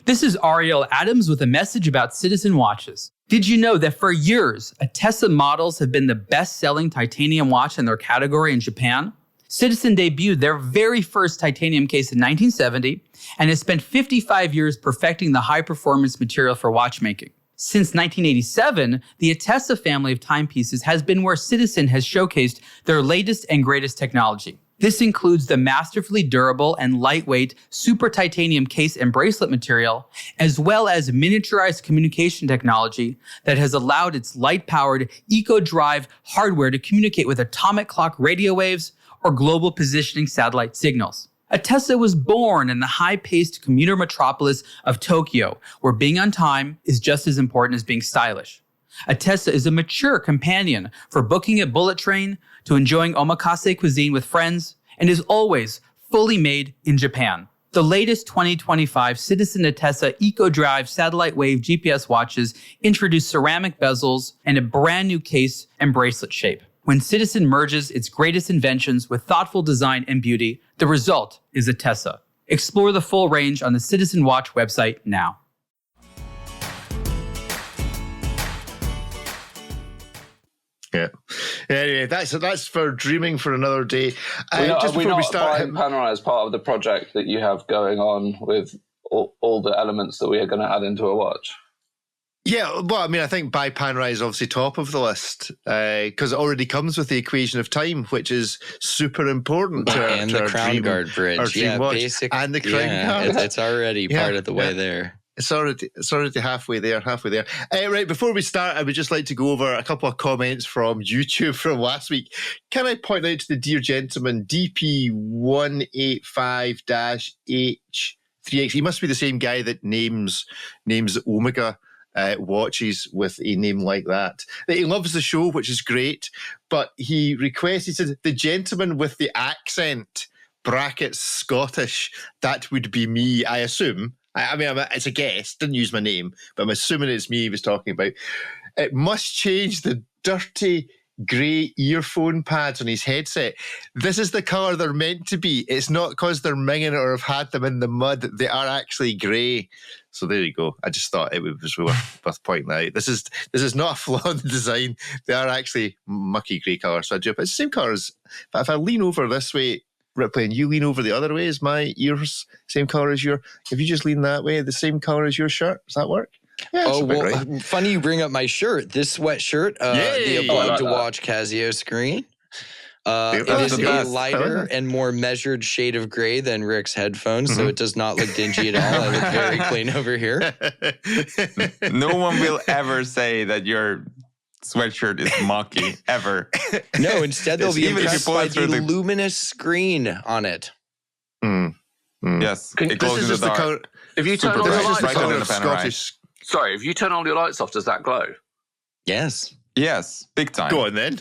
This is Ariel Adams with a message about Citizen watches. Did you know that for years, Atessa models have been the best-selling titanium watch in their category in Japan? Citizen debuted their very first titanium case in 1970 and has spent 55 years perfecting the high-performance material for watchmaking. Since 1987, the Atessa family of timepieces has been where Citizen has showcased their latest and greatest technology. This includes the masterfully durable and lightweight super titanium case and bracelet material, as well as miniaturized communication technology that has allowed its light-powered eco-drive hardware to communicate with atomic clock radio waves or global positioning satellite signals. Atessa was born in the high-paced commuter metropolis of Tokyo, where being on time is just as important as being stylish. Atessa is a mature companion for booking a bullet train to enjoying omakase cuisine with friends, and is always fully made in Japan. The latest 2025 Citizen Atessa EcoDrive satellite wave GPS watches introduce ceramic bezels and a brand new case and bracelet shape. When Citizen merges its greatest inventions with thoughtful design and beauty, the result is Atessa. Explore the full range on the Citizen Watch website now. Yeah. Anyway, that's for dreaming for another day. Just before we start, Panerai as part of the project that you have going on with all the elements that we are going to add into a watch. Yeah, well, I mean, I think By Panerai is obviously top of the list because it already comes with the equation of time, which is super important to and the Crown Guard bridge, basically, and the Crown Guard. It's already part of the way there. It's already halfway there. Right, before we start, I would just like to go over a couple of comments from YouTube from last week. Can I point out to the dear gentleman, DP185-H3X? He must be the same guy that names Omega watches with a name like that. He loves the show, which is great, but he requested the gentleman with the accent, brackets Scottish, that would be me, I assume. I mean, it's a guess, didn't use my name, but I'm assuming it's me he was talking about. It must change the dirty grey earphone pads on his headset. This is the colour they're meant to be. It's not because they're minging or have had them in the mud. They are actually grey. So there you go. I just thought it was worth pointing out. This is not a flaw in the design. They are actually mucky grey colour. So I do, but it's the same colour as, if I lean over this way, Ripley, and you lean over the other way, is my ears same colour as your, if you just lean that way, the same colour as your shirt, does that work? Yeah, right. Funny you bring up my shirt. This sweatshirt, the aBlogtoWatch Casio screen. It is a lighter and more measured shade of gray than Rick's headphones, so it does not look dingy at all. I look very clean over here. No one will ever say that your sweatshirt is mucky, ever. No, instead they'll be impressed by the luminous screen on it. Yes, it goes into the dark. If you turn all your lights off, sorry, if you turn all your lights off, does that glow? Yes. Yes, big time. Go on then.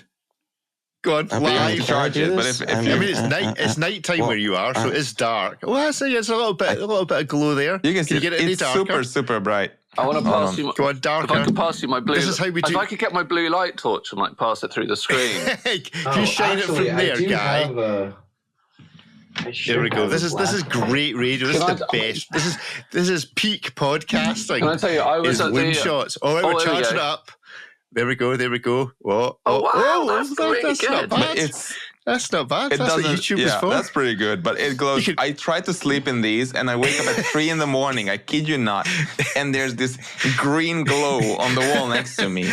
Go on, live. Charge it, but if I mean, it's night time where you are, so it's dark. Well, I say it's a little bit of glow there. You can see get it it's super, super bright. I want to pass you. Go on, darker. If I could pass you my blue. This is how we do. If I could get my blue light torch and pass it through the screen. You shine it from there, guy. There we go. This is great radio. This is the best. This is peak podcasting. Can I tell you? I was at the shots. All right, we're charging it up. There we go. Whoa. Oh, wow, that's really good. Not bad. That's not bad. It That's what doesn't. YouTube is Yeah, for. that's pretty good. But it glows. I try to sleep in these, and I wake up at 3 a.m. I kid you not, and there's this green glow on the wall next to me.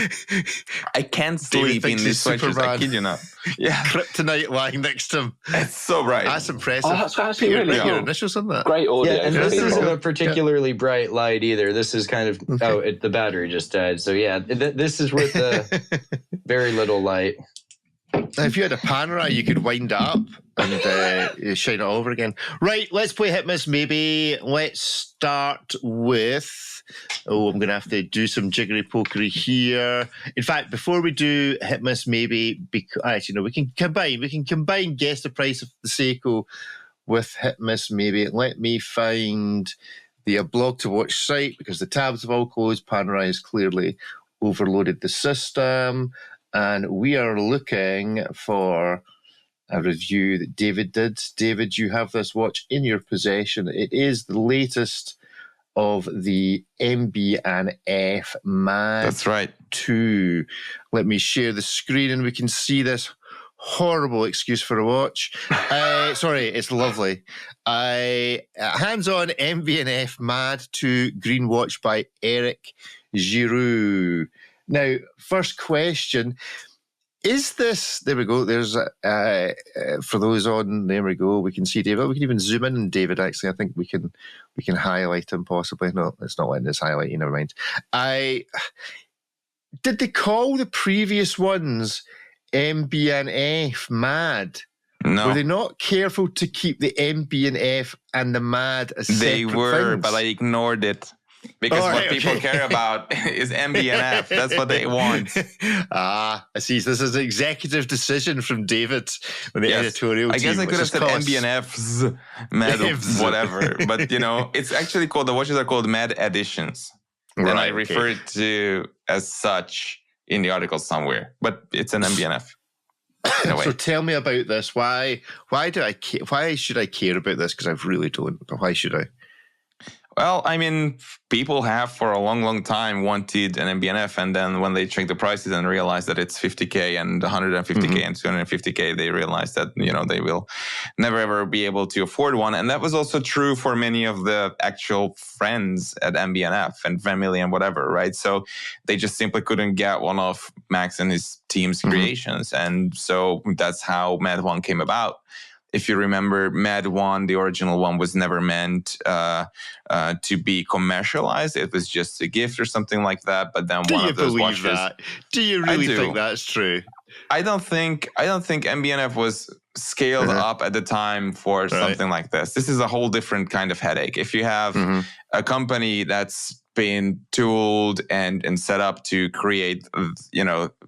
I can't sleep in these sweatshirts. I kid you not. Yeah, Kryptonite lying next to him. it's so bright. That's impressive. Oh, that's actually really Your cool. initials on that. Great audio. Yeah, and for this people. isn't a particularly bright light either. This is kind of the battery just died. So yeah, this is with the very little light. Now, if you had a Panerai, you could wind it up and shine it all over again. Right, let's play Hit Miss Maybe. Let's start with... Oh, I'm going to have to do some jiggery-pokery here. In fact, before we do Hit Miss Maybe, actually, no, we can combine Guess the Price of the Seiko with Hit Miss Maybe. Let me find the aBlogtoWatch site because the tabs have all closed. Panerai has clearly overloaded the system. And we are looking for a review that David did. David, you have this watch in your possession. It is the latest of the MB&F M.A.D. That's right. 2. Let me share the screen and we can see this horrible excuse for a watch. Sorry, it's lovely. Hands-on MB&F M.A.D. 2 green watch by Eric Giroux. Now, first question, is this, there we go, there's, for those on, there we go, we can see David, we can even zoom in on David, actually, I think we can highlight him possibly, no, it's not letting us highlight you, never mind. Did they call the previous ones MB&F M.A.D.? No. Were they not careful to keep the MB&F and the M.A.D. as separate They were, things? but I ignored it. Because what people care about is MB&F. That's what they want. I see. So this is an executive decision from David on the editorial team. I guess I could have said MB&F's M.A.D. whatever. But, it's actually called, the watches are called M.A.D. editions. And I refer to as such in the article somewhere. But it's an MB&F. So tell me about this. Why should I care about this? Because I really don't. But why should I? Well, I mean, people have for a long, long time wanted an MB&F, and then when they check the prices and realize that it's 50K and 150K and 250K, they realize that, they will never ever be able to afford one. And that was also true for many of the actual friends at MB&F and family and whatever, right? So they just simply couldn't get one of Max and his team's creations. And so that's how M.A.D. 1 came about. If you remember, M.A.D. 1, the original one, was never meant to be commercialized. It was just a gift or something like that. But then one of those watches. Do you believe that? Do you really think that's true? I don't think MB&F was scaled up at the time for something like this. This is a whole different kind of headache. If you have a company that's been tooled and set up to create,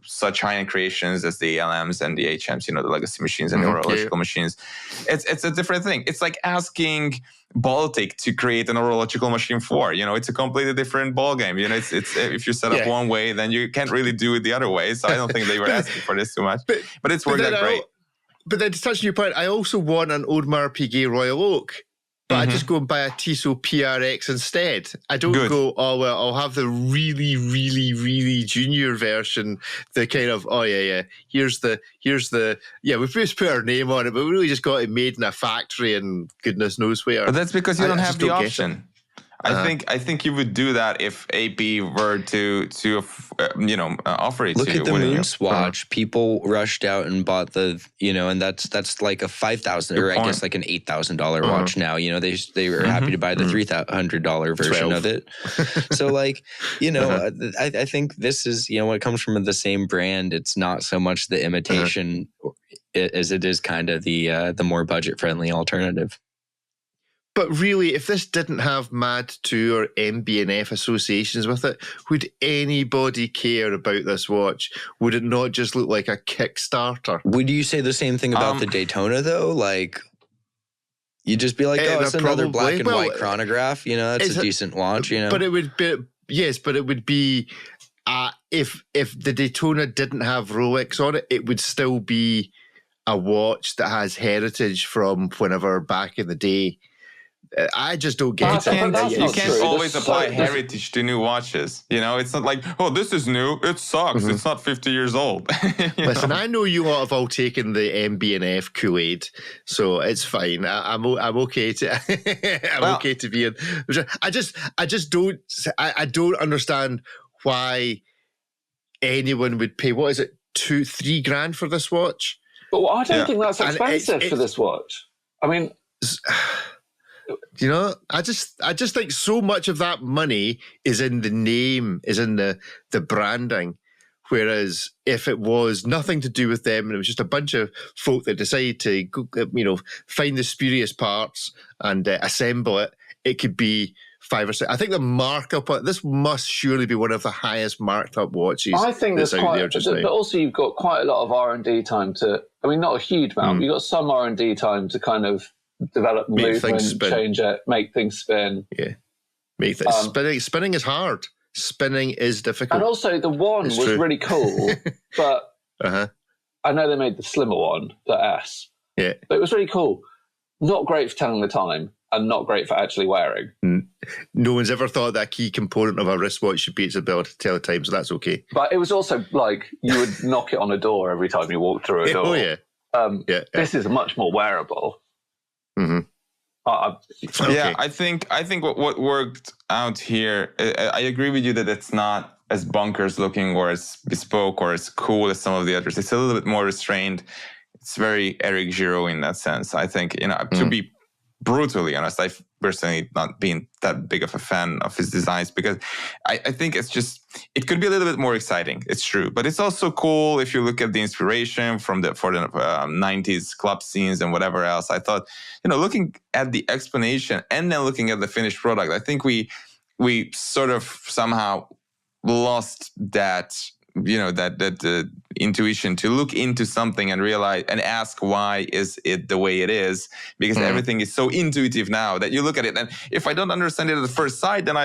such high-end creations as the ALMs and the HMs, the legacy machines and the horological machines, it's a different thing. It's like asking Baltic to create an horological machine for, it's a completely different ballgame. It's if you set up one way, then you can't really do it the other way. So I don't think they were asking for this too much, but it's worked out great. But then to touch on your point, I also want an Audemars Piguet Royal Oak. But I just go and buy a Tissot PRX instead. I don't go, I'll have the really, really, really junior version. The kind of, here's the, we've just put our name on it, but we really just got it made in a factory and goodness knows where. But that's because you don't have the option. I think you would do that if AP were to offer it Look to you. Look at the Moon Swatch. People rushed out and bought the, and that's like a $5,000 or I guess like an $8,000 watch now. They were happy to buy the $300 version of it. So I think this is, when it comes from the same brand, it's not so much the imitation as it is kind of the more budget friendly alternative. But really, if this didn't have M.A.D. 2 or MB&F associations with it, would anybody care about this watch? Would it not just look like a Kickstarter? Would you say the same thing about the Daytona, though? Like, you'd just be like, it's another black and white chronograph. It's a decent watch, But it would be, but it would be, if the Daytona didn't have Rolex on it, it would still be a watch that has heritage from whenever back in the day I just don't get That's- it. but that's You not can't true. always There's apply so- heritage to new watches. You know, it's not like, oh, this is new. It sucks. It's not 50 years old. You Listen, know? I know you lot have all taken the MB and F Kool-Aid, so it's fine. I'm okay to okay to be in. I just don't understand why anyone would pay. What is it, $2-3 grand for this watch? But I don't Yeah. think that's And expensive for this watch. I mean, You know, I just think so much of that money is in the name, is in the branding. Whereas if it was nothing to do with them and it was just a bunch of folk that decided to go, find the spurious parts and assemble it, it could be 5 or 6. I think the markup on this must surely be one of the highest marked up watches. I think there's that's out there quite, just but now. also you've got quite a lot of R&D time to. I mean, not a huge amount. But you've got some R&D time to kind of develop Make things movement, spin. change it, make things spin. Yeah, make that spinning is hard. Spinning is difficult. And also the one It's was true. really cool, but Uh-huh. I know they made the slimmer one, the S. Yeah. But it was really cool. Not great for telling the time and not great for actually wearing. No one's ever thought that a key component of a wristwatch should be its ability to tell the time, so that's okay. But it was also like you would knock it on a door every time you walked through a door. Oh yeah. Yeah. This is much more wearable. Mm-hmm. Yeah, I think what worked out here, I agree with you that it's not as bonkers looking or as bespoke or as cool as some of the others. It's a little bit more restrained. It's very Eric Giraud in that sense. I think, to be brutally honest, I've personally not been that big of a fan of his designs because I think it could be a little bit more exciting. It's true. But it's also cool if you look at the inspiration for the 90s club scenes and whatever else. I thought, looking at the explanation and then looking at the finished product, I think we sort of somehow lost that intuition to look into something and realize and ask why is it the way it is, because everything is so intuitive now that you look at it and if I don't understand it at the first sight, then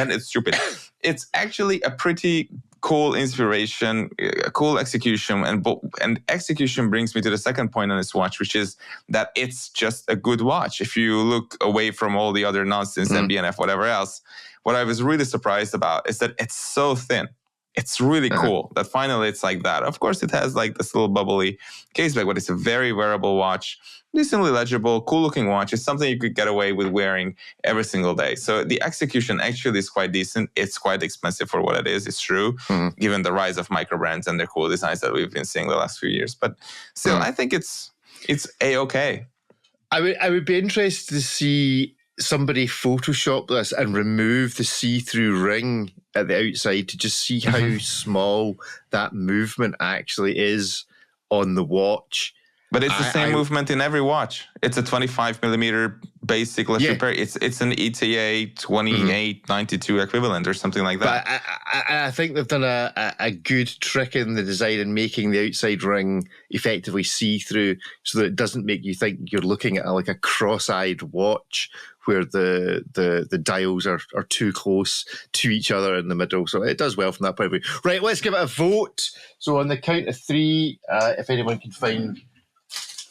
it's stupid. It's actually a pretty cool inspiration, a cool execution, and execution brings me to the second point on this watch, which is that it's just a good watch. If you look away from all the other nonsense, MBNF, whatever else, what I was really surprised about is that it's so thin. It's really cool that finally it's like that. Of course, it has like this little bubbly case back, but it's a very wearable watch, decently legible, cool looking watch. It's something you could get away with wearing every single day. So the execution actually is quite decent. It's quite expensive for what it is. It's true, given the rise of micro brands and their cool designs that we've been seeing the last few years. But still, I think it's A-okay. I would be interested to see somebody Photoshop this and remove the see-through ring at the outside to just see how small that movement actually is on the watch. But it's the same movement in every watch. It's a 25 millimeter basic repair. It's an ETA 2892 equivalent or something like that. But I think they've done a good trick in the design in making the outside ring effectively see-through so that it doesn't make you think you're looking at like a cross-eyed watch where the dials are too close to each other in the middle. So it does well from that point of view. Right, let's give it a vote. So on the count of 3, if anyone can find...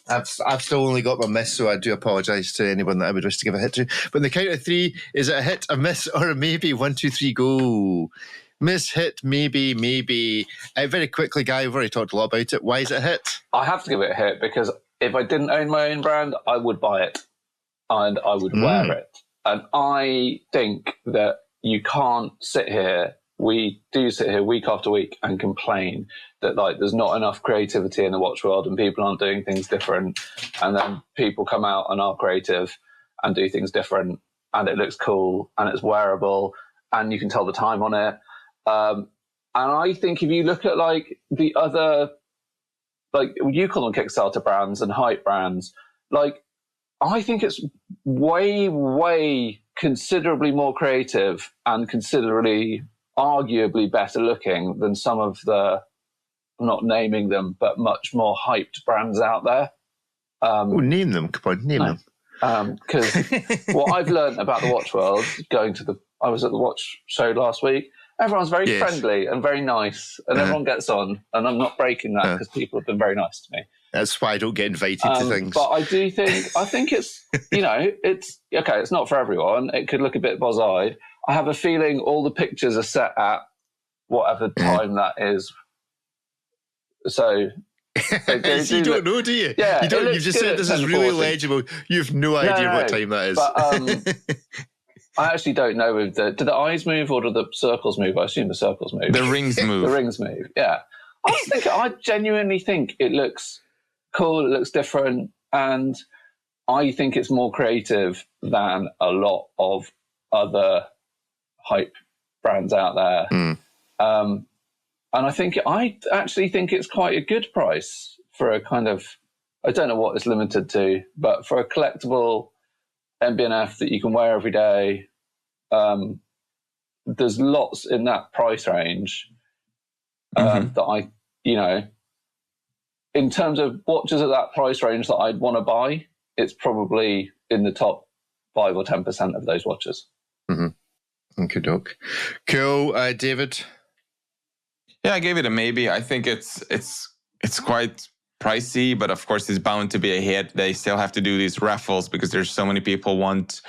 I've still only got my miss, so I do apologise to anyone that I would wish to give a hit to. But on the count of 3, is it a hit, a miss, or a maybe? 1, 2, 3, go. Miss, hit, maybe. Very quickly, Guy, we've already talked a lot about it. Why is it a hit? I have to give it a hit because if I didn't own my own brand, I would buy it and I would wear it. And I think that you can't sit here. We do sit here week after week and complain that like there's not enough creativity in the watch world and people aren't doing things different. And then people come out and are creative and do things different and it looks cool and it's wearable and you can tell the time on it. And I think if you look at like the other, like you call them Kickstarter brands and hype brands, like I think it's way, way considerably more creative and considerably arguably better looking than some of the, I'm not naming them, but much more hyped brands out there. Name them. Come on, name them. Because what I've learned about the watch world, I was at the watch show last week. Everyone's very friendly and very nice, and everyone gets on. And I'm not breaking that because people have been very nice to me. That's why I don't get invited to things. But I think it's, it's okay. It's not for everyone. It could look a bit buzz-eyed. I have a feeling all the pictures are set at whatever time that is. So you don't know, do you? Yeah, you've just said this is really legible. You have no idea what time that is. But I actually don't know. Do the eyes move or do the circles move? I assume the circles move. The rings move. The rings move. Yeah. I genuinely think it looks cool. It looks different, and I think it's more creative than a lot of other hype brands out there. And I actually think it's quite a good price for a kind of, I don't know what it's limited to, but for a collectible MB&F that you can wear every day, there's lots in that price range that I, in terms of watches at that price range that I'd want to buy, it's probably in the top 5 or 10% of those watches. Okay, doc. Cool, David. Yeah, I gave it a maybe. I think it's quite pricey, but of course it's bound to be a hit. They still have to do these raffles because there's so many people who want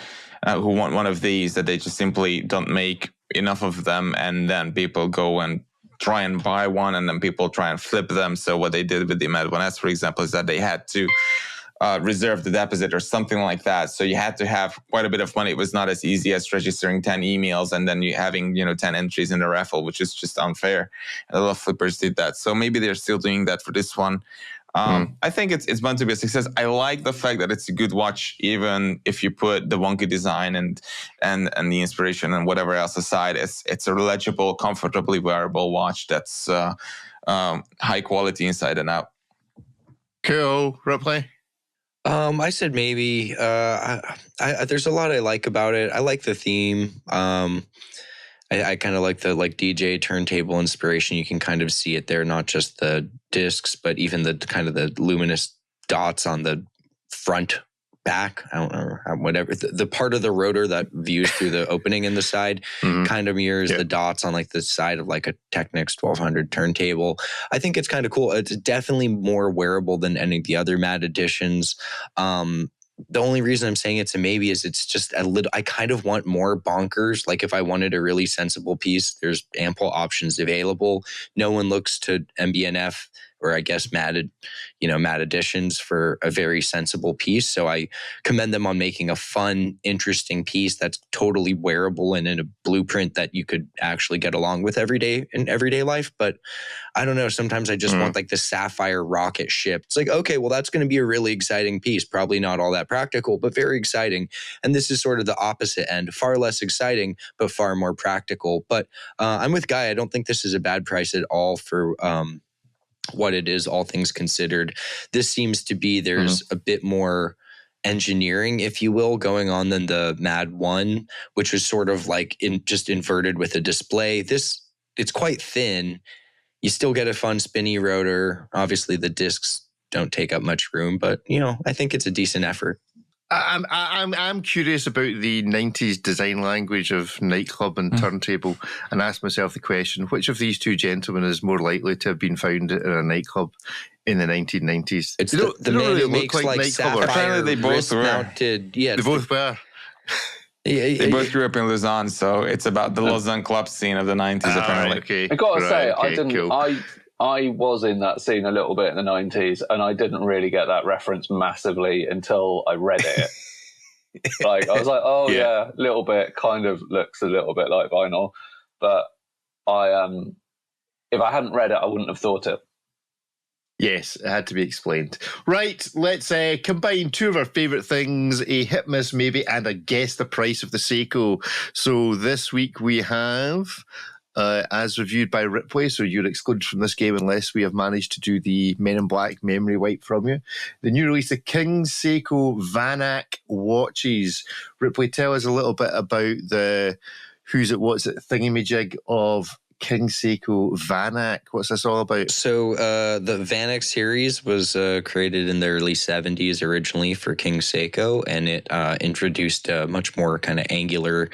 one of these that they just simply don't make enough of them, and then people go and try and buy one, and then people try and flip them. So what they did with the M.A.D 1S, for example, is that they had to reserve the deposit or something like that. So you had to have quite a bit of money. It was not as easy as registering 10 emails and then you having 10 entries in the raffle, which is just unfair. And a lot of flippers did that. So maybe they're still doing that for this one. I think it's bound to be a success. I like the fact that it's a good watch, even if you put the wonky design and the inspiration and whatever else aside. It's a legible, comfortably wearable watch that's high quality inside and out. Cool. Ripley? I said maybe. There's a lot I like about it. I like the theme. I kind of like the DJ turntable inspiration. You can kind of see it there, not just the discs, but even the kind of the luminous dots on the front back. I don't know, whatever. The part of the rotor that views through the opening in the side kind of mirrors the dots on the side of a Technics 1200 turntable. I think it's kind of cool. It's definitely more wearable than any of the other M.A.D editions. The only reason I'm saying it's a maybe is it's just a little, I kind of want more bonkers. If I wanted a really sensible piece, there's ample options available. No one looks to MB&F or I guess M.A.D, M.A.D editions for a very sensible piece. So I commend them on making a fun, interesting piece that's totally wearable and in a blueprint that you could actually get along with in everyday life. But I don't know. Sometimes I just want the sapphire rocket ship. It's okay, well, that's going to be a really exciting piece. Probably not all that practical, but very exciting. And this is sort of the opposite end, far less exciting, but far more practical. But I'm with Guy. I don't think this is a bad price at all for what it is, all things considered. This seems to be, there's a bit more engineering, if you will, going on than the M.A.D 1, which was sort of just inverted with a display. It's quite thin. You still get a fun spinny rotor. Obviously, the discs don't take up much room, but I think it's a decent effort. I'm curious about the 90s design language of nightclub and turntable, and ask myself the question: which of these two gentlemen is more likely to have been found in a nightclub in the 1990s? It's the man really who makes sapphire they both were. wrist-mounted. Yeah, They both were. They both grew up in Lausanne, so it's about the Lausanne club scene of the 90s, apparently. Okay. I gotta say, okay, I didn't. cool. I was in that scene a little bit in the 90s, and I didn't really get that reference massively until I read it. I was like, oh yeah, a little bit, kind of looks a little bit like vinyl, but if I hadn't read it, I wouldn't have thought it. Yes, it had to be explained. Right, let's combine two of our favourite things, a hit miss maybe, and a guess the price of the Seiko. So this week we have, as reviewed by Ripley, so you're excluded from this game unless we have managed to do the Men in Black memory wipe from you, the new release of King's Seiko Vanak watches. Ripley, tell us a little bit about the who's it, what's it thingamajig of King Seiko Vanak. What's this all about? So the Vanak series was created in the early 70s originally for King Seiko, and it introduced a much more kind of angular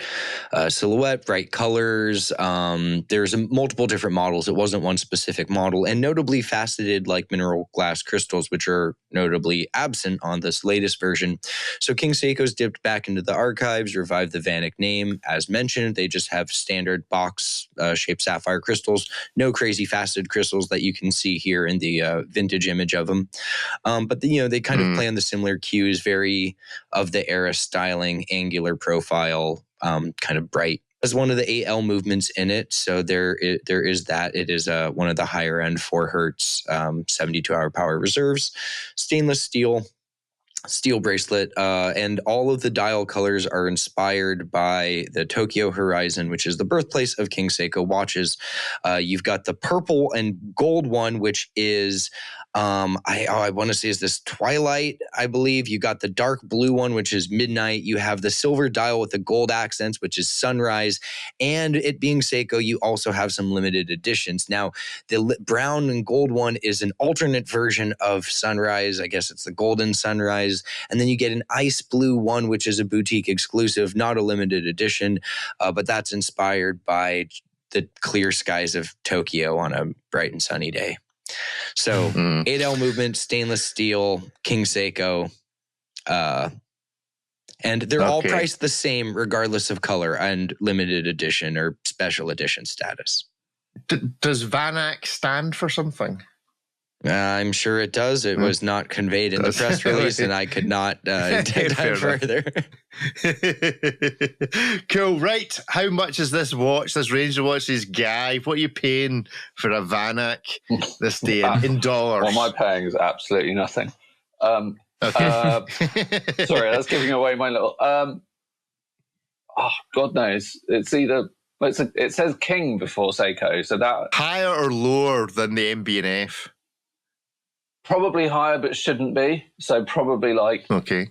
silhouette, bright colors. There's multiple different models. It wasn't one specific model, and notably faceted like mineral glass crystals, which are notably absent on this latest version. So King Seiko's dipped back into the archives, revived the Vanak name. As mentioned, they just have standard box shaped sapphire crystals, no crazy faceted crystals that you can see here in the vintage image of them. But they kind of play on the similar cues, very of the era styling, angular profile, kind of bright. As one of the 8L movements in it, so there is that. It is one of the higher end 4 hertz 72-hour power reserves, stainless steel bracelet, and all of the dial colors are inspired by the Tokyo Horizon, which is the birthplace of King Seiko watches. You've got the purple and gold one, which is I want to say is this Twilight, I believe. You got the dark blue one, which is Midnight. You have the silver dial with the gold accents, which is Sunrise. And it being Seiko, you also have some limited editions. Now, the brown and gold one is an alternate version of Sunrise. I guess it's the golden Sunrise. And then you get an ice blue one, which is a boutique exclusive, not a limited edition, but that's inspired by the clear skies of Tokyo on a bright and sunny day. So 8L movement, stainless steel, King Seiko, and they're all priced the same regardless of color and limited edition or special edition status. Does Vanak stand for something? I'm sure it does. It was not conveyed in the press release, and I could not dig down further. Cool. Right. How much is this watch, this Ranger watch, this guy? What are you paying for a Vanak this day in dollars? Well, my paying is absolutely nothing. Sorry, that's giving away my little... God knows. It's either... It says King before Seiko, so that... Higher or lower than the MB&F? Probably higher, but shouldn't be. So probably like 3K.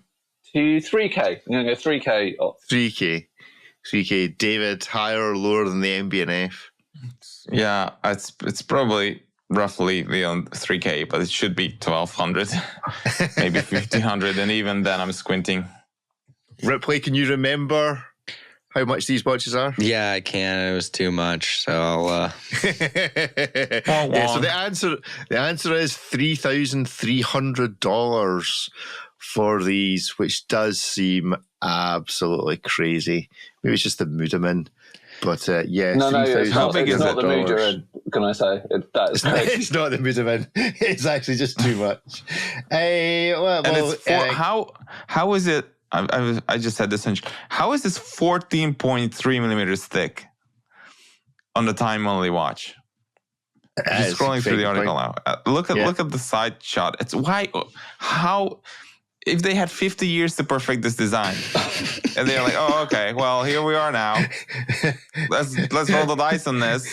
I'm going to go 3K. 3K. David, higher or lower than the MB&F? Yeah, it's probably roughly beyond 3K, but it should be 1,200, maybe 1,500, and even then I'm squinting. Ripley, can you remember how much these watches are? Yeah, I can. It was too much, so I'll... So the answer is $3,300 for these, which does seem absolutely crazy. Maybe it's just the mood I'm in. But yeah, no, it's how big is not it? The mood you're in, can I say? It's not the mood I'm in. It's actually just too much. How is it? I just had this hunch. How is this 14.3 millimeters thick on the time-only watch? Just scrolling through the article now. Look at the side shot. It's how if they had 50 years to perfect this design, and they're like, oh, okay, well, here we are now. Let's roll the dice on this.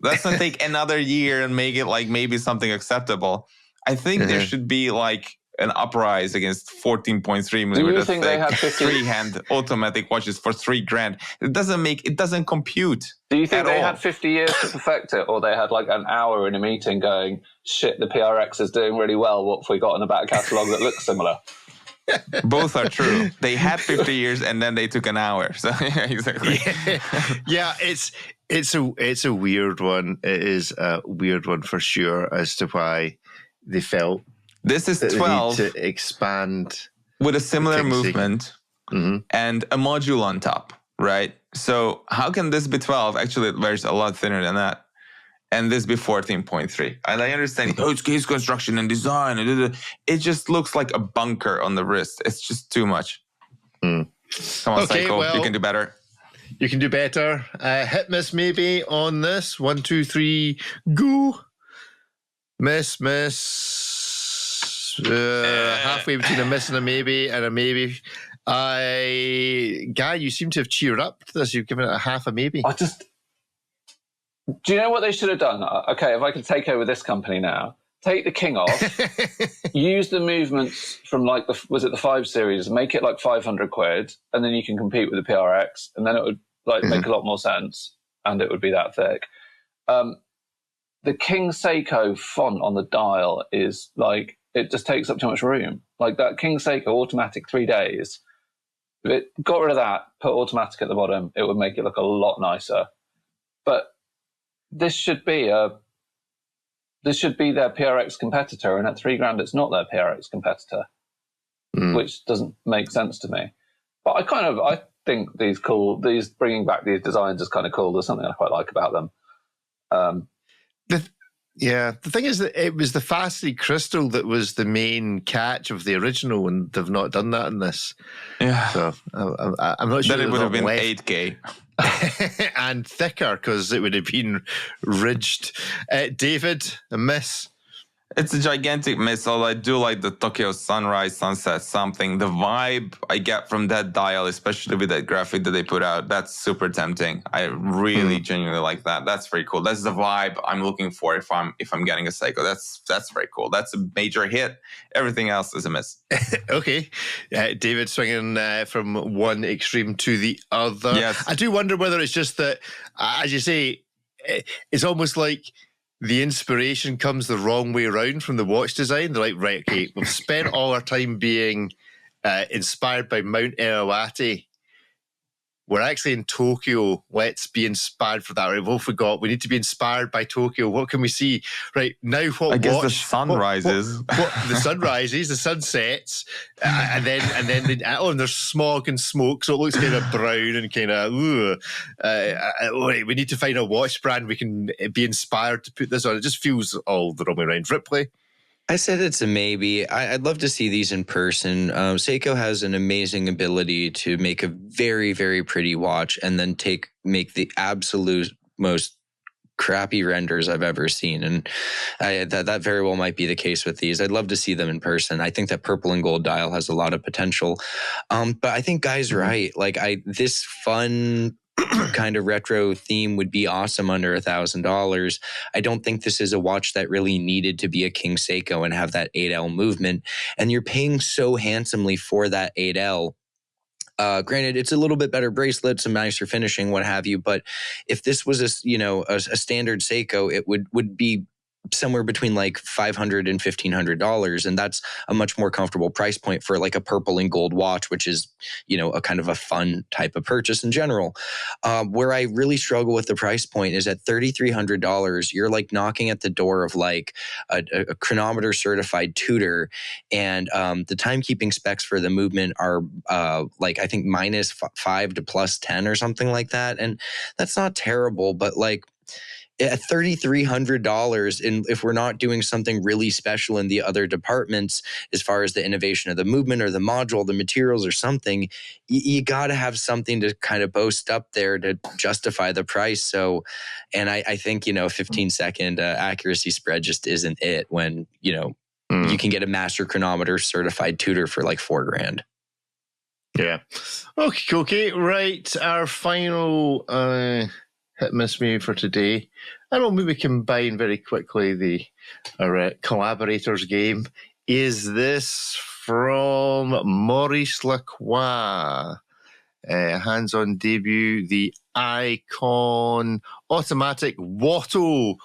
Let's not take another year and make it like maybe something acceptable. I think there should be like an uprise against 14.3 millimeter thick, they had 50? three-hand automatic watches for $3,000. It doesn't compute. Do you think they had 50 years to perfect it, or they had like an hour in a meeting going, shit, the PRX is doing really well. What have we got in the back catalogue that looks similar? Both are true. They had 50 years and then they took an hour. So yeah, exactly. Yeah, it's a weird one. It is a weird one for sure as to why they felt this is 12 to expand with a similar movement and a module on top, right? So how can this be 12? Actually, it wears a lot thinner than that. And this be 14.3. And I understand, it's case construction and design. It just looks like a bunker on the wrist. It's just too much. Come on, Psycho, you can do better. You can do better. Hit miss maybe on this. 1, 2, 3, go. Miss. Halfway between a miss and a maybe and a maybe. Guy, you seem to have cheered up to this. You've given it a half a maybe. Do you know what they should have done? Okay, if I could take over this company now, take the King off, use the movements from like the 5 series, make it like 500 quid, and then you can compete with the PRX, and then it would like make a lot more sense, and it would be that thick. The King Seiko font on the dial is like, it just takes up too much room. Like that King Seiko automatic 3 days, if it got rid of that, put automatic at the bottom, it would make it look a lot nicer. But this should be their PRX competitor, and at $3,000 it's not their PRX competitor, which doesn't make sense to me. But I think these bringing back these designs is kind of cool. There's something I quite like about them. The thing is that it was the faceted crystal that was the main catch of the original, and they've not done that in this. Yeah. So I'm not sure that it would have been 8K. and thicker because it would have been ridged. David, a miss. It's a gigantic miss, although I do like the Tokyo sunrise, sunset, something. The vibe I get from that dial, especially with that graphic that they put out, that's super tempting. I really genuinely like that. That's very cool. That's the vibe I'm looking for if I'm getting a Seiko. That's very cool. That's a major hit. Everything else is a miss. Okay. David swinging from one extreme to the other. Yes. I do wonder whether it's just that, as you say, it's almost like the inspiration comes the wrong way around from the watch design. They're like, right, okay, we've spent all our time being inspired by Mount Iwate. We're actually in Tokyo. Let's be inspired for that. Right, we forgot. We need to be inspired by Tokyo. What can we see? Right, now what I guess watch? the sun rises. The sun rises, the sun sets, and then there's smog and smoke, so it looks kind of brown and kind of, we need to find a watch brand we can be inspired to put this on. It just feels all the wrong way around. Ripley? I said it's a maybe. I'd love to see these in person. Seiko has an amazing ability to make a very, very pretty watch and then make the absolute most crappy renders I've ever seen. And that very well might be the case with these. I'd love to see them in person. I think that purple and gold dial has a lot of potential. But I think Guy's right. Like this fun kind of retro theme would be awesome under $1,000. I don't think this is a watch that really needed to be a King Seiko and have that 8L movement. And you're paying so handsomely for that 8L. Granted, it's a little bit better bracelet, some nicer finishing, what have you. But if this was a standard Seiko, it would be somewhere between like $500 and $1,500, and that's a much more comfortable price point for like a purple and gold watch, which is a kind of a fun type of purchase in general. Where I really struggle with the price point is at $3,300. You're like knocking at the door of like a chronometer certified tutor, and the timekeeping specs for the movement are like I think -5 to +10 or something like that, and that's not terrible, but like at $3,300, and if we're not doing something really special in the other departments as far as the innovation of the movement or the module, the materials or something, you got to have something to kind of boast up there to justify the price. So, and I think, 15-second accuracy spread just isn't it when, you can get a master chronometer certified tutor for like $4,000. Yeah. Okay. Right. Our final hit miss me for today. I don't know, maybe combine very quickly our collaborators game. Is this from Maurice Lacroix? Hands-on debut, the Icon automatic Wotto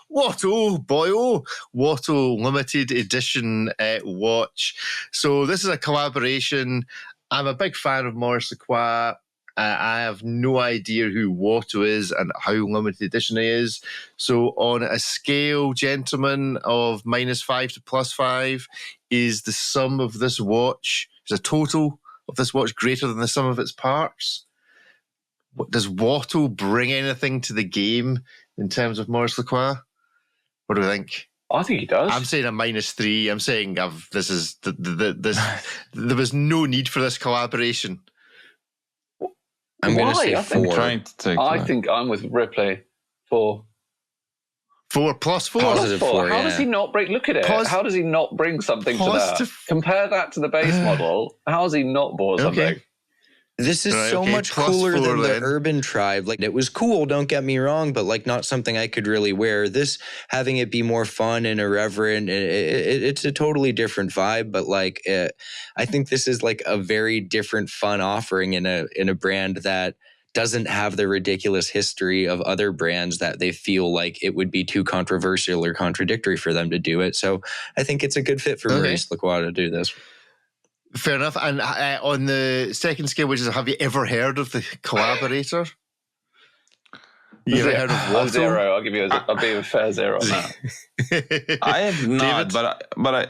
limited edition watch. So this is a collaboration. I'm a big fan of Maurice Lacroix. I have no idea who Wotto is and how limited edition it is. So on a scale, gentlemen, of -5 to +5, is the sum of this watch, is the total of this watch greater than the sum of its parts? Does Wotto bring anything to the game in terms of Maurice Lacroix? What do we think? I think he does. I'm saying a -3. I'm saying this. There was no need for this collaboration. I'm going to say I 4. I think I'm with Ripley. 4. 4 plus 4. Positive 4. How does he not bring? Look at it. How does he not bring something to that? Compare that to the base model. How has he not bought something? Okay. This is much cooler than the Urban Tribe. Like, it was cool, don't get me wrong, but like not something I could really wear. This, having it be more fun and irreverent, it's a totally different vibe. But like, I think this is like a very different, fun offering in a brand that doesn't have the ridiculous history of other brands that they feel like it would be too controversial or contradictory for them to do it. So I think it's a good fit for Maurice Lacroix to do this. Fair enough. And on the second scale, which is, have you ever heard of the collaborator? You ever heard of Wotto? 0. I'll be a fair 0 on that. I have not,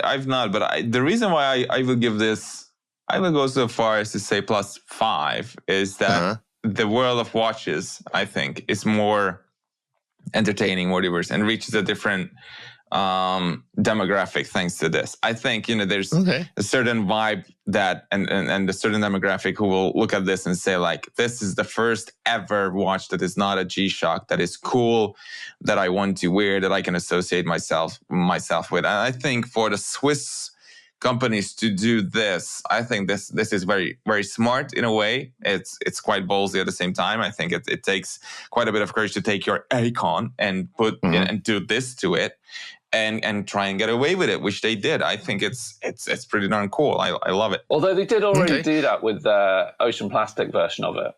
I've not. But the reason why I will give this, I will go so far as to say +5, is that the world of watches, I think, is more entertaining, more diverse, and reaches a different demographic thanks to this. I think, there's a certain vibe that and a certain demographic who will look at this and say, like, this is the first ever watch that is not a G-Shock, that is cool, that I want to wear, that I can associate myself with. And I think for the Swiss companies to do this, I think this is very, very smart in a way. It's quite ballsy at the same time. I think it takes quite a bit of courage to take your icon and put and do this to it. And try and get away with it, which they did. I think it's pretty darn cool. I love it. Although they did already do that with the Ocean Plastic version of it.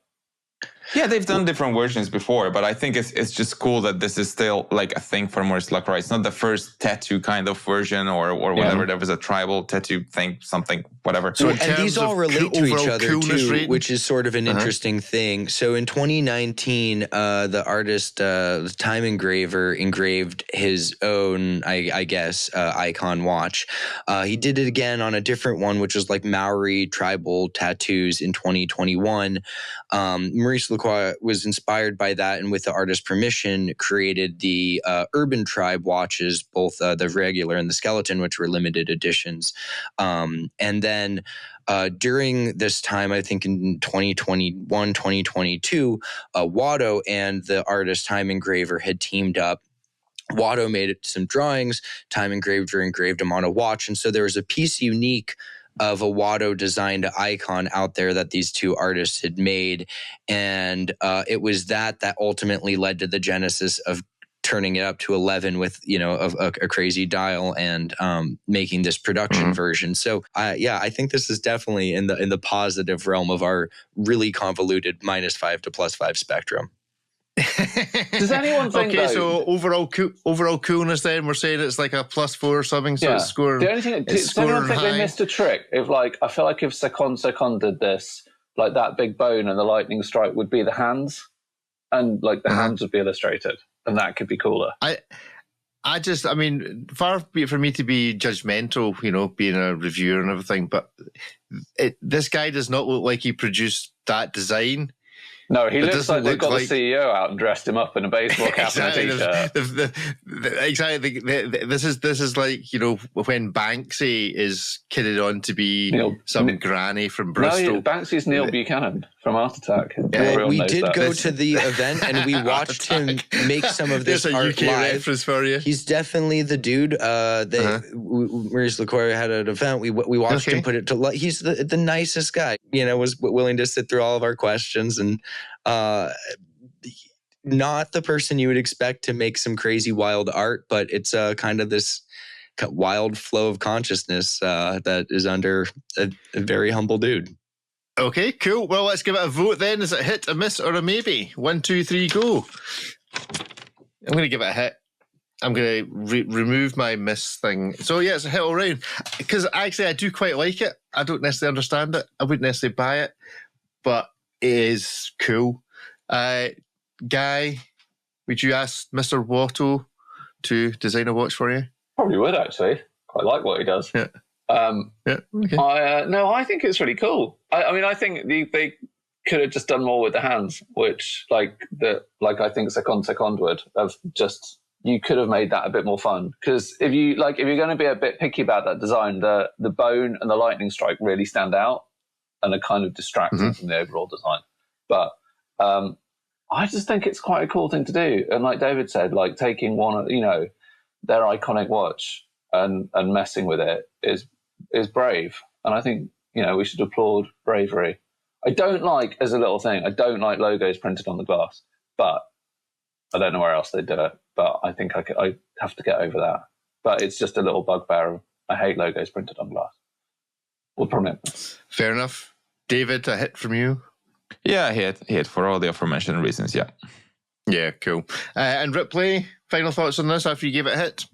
Yeah, they've done different versions before, but I think it's just cool that this is still like a thing for Maurice Lacroix. It's not the first tattoo kind of version or whatever. There was a tribal tattoo thing, something, whatever. So, and these all relate to each other too, which is sort of an interesting thing. So in 2019, the artist, the time engraver, engraved his own, I guess, icon watch. He did it again on a different one, which was like Maori tribal tattoos in 2021. Maurice Lacroix was inspired by that, and with the artist's permission, created the Urban Tribe watches, both the regular and the skeleton, which were limited editions. And then during this time, I think in 2021, 2022, Wotto and the artist Time Engraver had teamed up. Wotto made some drawings, Time Engraver engraved them on a watch, and so there was a piece unique of a Wotto designed icon out there that these two artists had made. And it was that ultimately led to the genesis of turning it up to 11 with, a crazy dial and making this production version. So I think this is definitely in the positive realm of our really convoluted -5 to +5 spectrum. Does anyone think so overall coolness, then we're saying it's like a +4 or something, so it's scoring. The only thing, does anyone think they missed a trick? If I feel like if Second did this, like that big bone and the lightning strike would be the hands, and like the hands would be illustrated, and that could be cooler. I mean, far be it for me to be judgmental, being a reviewer and everything, but this guy does not look like he produced that design. No, he looks like they got the CEO out and dressed him up in a baseball cap and a t-shirt. Exactly. This is like, when Banksy is kidded on to be some granny from Bristol. No, Banksy's Neil Buchanan from Art Attack. We did go to the event and we watched him make some of this art UK live. Reference for you. He's definitely the dude. Maurice Lacroix had an event. We watched him put it to life. He's the nicest guy. Was willing to sit through all of our questions and not the person you would expect to make some crazy wild art, but it's kind of this wild flow of consciousness that is under a very humble dude. Okay, cool. Well, let's give it a vote then. Is it a hit, a miss, or a maybe? 1, 2, 3, go. I'm going to give it a hit. I'm going to remove my miss thing. So yeah, it's a hit all round. Because actually I do quite like it. I don't necessarily understand it. I wouldn't necessarily buy it. But it is cool. Guy, would you ask Mr. Wotto to design a watch for you? Probably would, actually. Quite like what he does. Yeah. Okay. I think it's really cool. I think they could have just done more with the hands, which I think Second would have just. You could have made that a bit more fun, because if you're going to be a bit picky about that design, the bone and the lightning strike really stand out and are kind of distracting from the overall design. But I just think it's quite a cool thing to do. And like David said, like taking one, their iconic watch and messing with it is brave. And I think, we should applaud bravery. I don't like, as a little thing, I don't like logos printed on the glass, but I don't know where else they do it. But I think I have to get over that. But it's just a little bugbear. I hate logos printed on glass. We'll permit. Fair enough. David, a hit from you? Yeah, hit for all the aforementioned reasons. Yeah. Yeah, cool. And Ripley, final thoughts on this after you gave it a hit?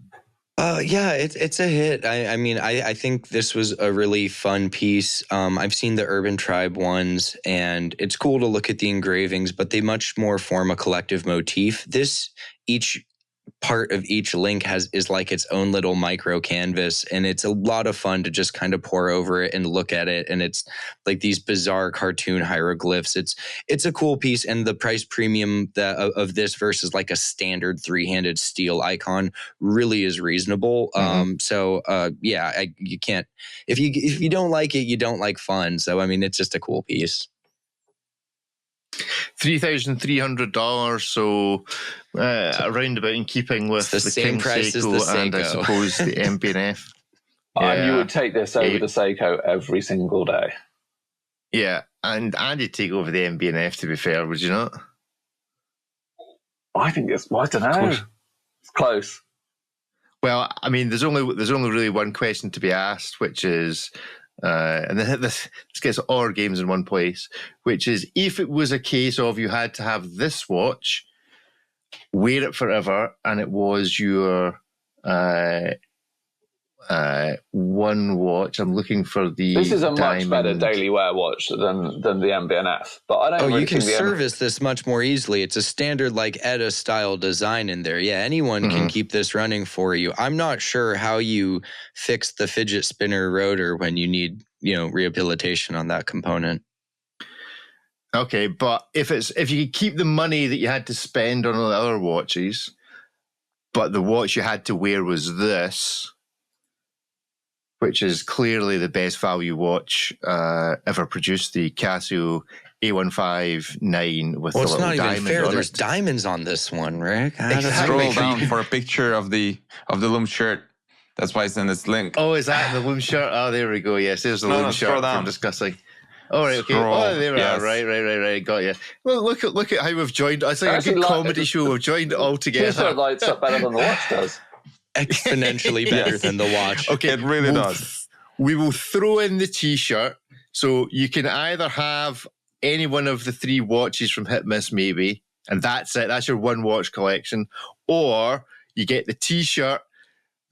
Yeah, it's a hit. I mean, I think this was a really fun piece. I've seen the Urban Tribe ones, and it's cool to look at the engravings, but they much more form a collective motif. Each part of each link is like its own little micro canvas, and it's a lot of fun to just kind of pour over it and look at it, and it's like these bizarre cartoon hieroglyphs. It's a cool piece, and the price premium of this versus like a standard three-handed steel icon really is reasonable. You can't, if you don't like it, you don't like fun. So I mean, it's just a cool piece. $3,300, so around about in keeping with the same King price as Seiko the Seiko. and I suppose the MB&F. And you would take this over the Seiko every single day. Yeah, and you'd take over the MB&F, to be fair, would you not? I think I don't know. It's close. Well, I mean, there's only really one question to be asked, which is, and this gets all our games in one place, which is, if it was a case of you had to have this watch, wear it forever, and it was your one watch. I'm looking for the. This is a diamond. much better daily wear watch than the MB&F, but I don't. Oh, really you can think service this much more easily. It's a standard like ETA style design in there. Yeah, anyone can keep this running for you. I'm not sure how you fix the fidget spinner rotor when you need rehabilitation on that component. Okay, but if you could keep the money that you had to spend on all the other watches, but the watch you had to wear was this, which is clearly the best value watch ever produced, the Casio A159 with the little diamond on it. Well, it's not even fair. There's diamonds on this one, Rick. Scroll down for a picture of the Loom shirt. That's why it's in this link. Oh, is that the Loom shirt? Oh, there we go. Yes, there's the Loom shirt from discussing. All right, okay. There we are. Right. Got you. Well, look at how we've joined. It's like a good comedy show. We've joined it all together. T-shirt lights up better than the watch does. Exponentially better than the watch. Okay, it really does. We will throw in the T-shirt, so you can either have any one of the three watches from Hit Miss Maybe, and that's it. That's your one watch collection, or you get the T-shirt,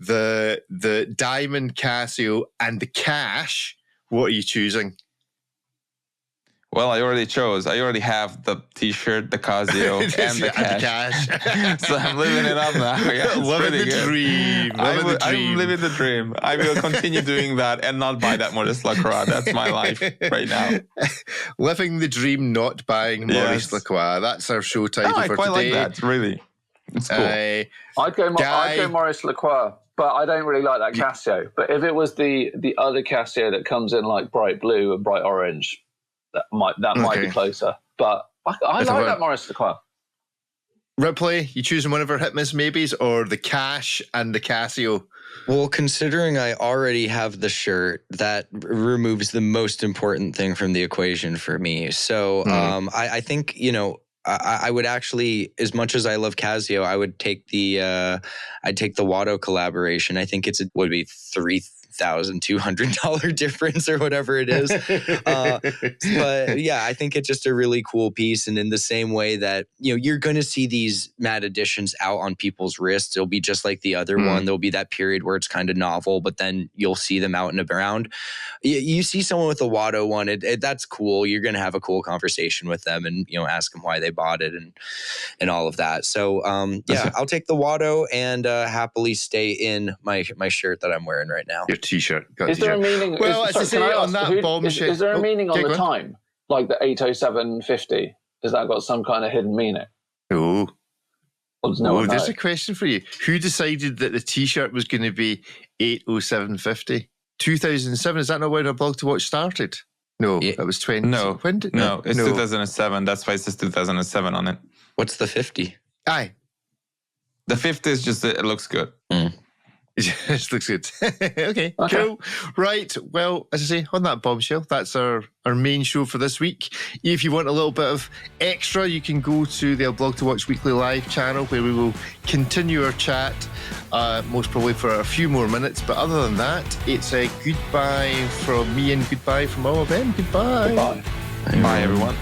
the diamond Casio, and the cash. What are you choosing? Well, I already chose. I already have the T-shirt, the Casio, and the cash. So I'm living it up now. Yeah, living the dream. I'm living the dream. I will continue doing that and not buy that Maurice Lacroix. That's my life right now. Living the dream, not buying Maurice Lacroix. That's our show title for today. I quite like that, really. It's cool. I'd go Maurice Lacroix, but I don't really like that Casio. But if it was the other Casio that comes in like bright blue and bright orange, that might be closer, but I like that Maurice Lacroix. Ripley, you choosing one of our Hit Miss Maybes or the cash and the Casio? Well, considering I already have the shirt, that removes the most important thing from the equation for me. So I think, I would actually, as much as I love Casio, I would take the Wotto collaboration. I think would be $3,200 difference or whatever it is. But yeah, I think it's just a really cool piece. And in the same way that, you're going to see these M.A.D editions out on people's wrists, it'll be just like the other one. There'll be that period where it's kind of novel, but then you'll see them out and around. You see someone with a Wotto one, that's cool. You're going to have a cool conversation with them and, ask them why they bought it and all of that. So I'll take the Wotto and happily stay in my shirt that I'm wearing right now. Your T-shirt. Is there a meaning? Well, is there a meaning on the time, like the 807.50? Has that got some kind of hidden meaning? Oh, there's a a question for you. Who decided that the T-shirt was going to be 807.50? 2007. Is that not when aBlogtoWatch started? No, it was 20. No, it's 2007. That's why it says 2007 on it. What's the 50? Aye, the 50 is just it looks good. It looks good. Okay, cool. Right. Well, as I say, on that bombshell, that's our main show for this week. If you want a little bit of extra, you can go to the aBlogtoWatch Weekly Live channel where we will continue our chat, most probably for a few more minutes. But other than that, it's a goodbye from me and goodbye from all of them. Goodbye. Bye, everyone.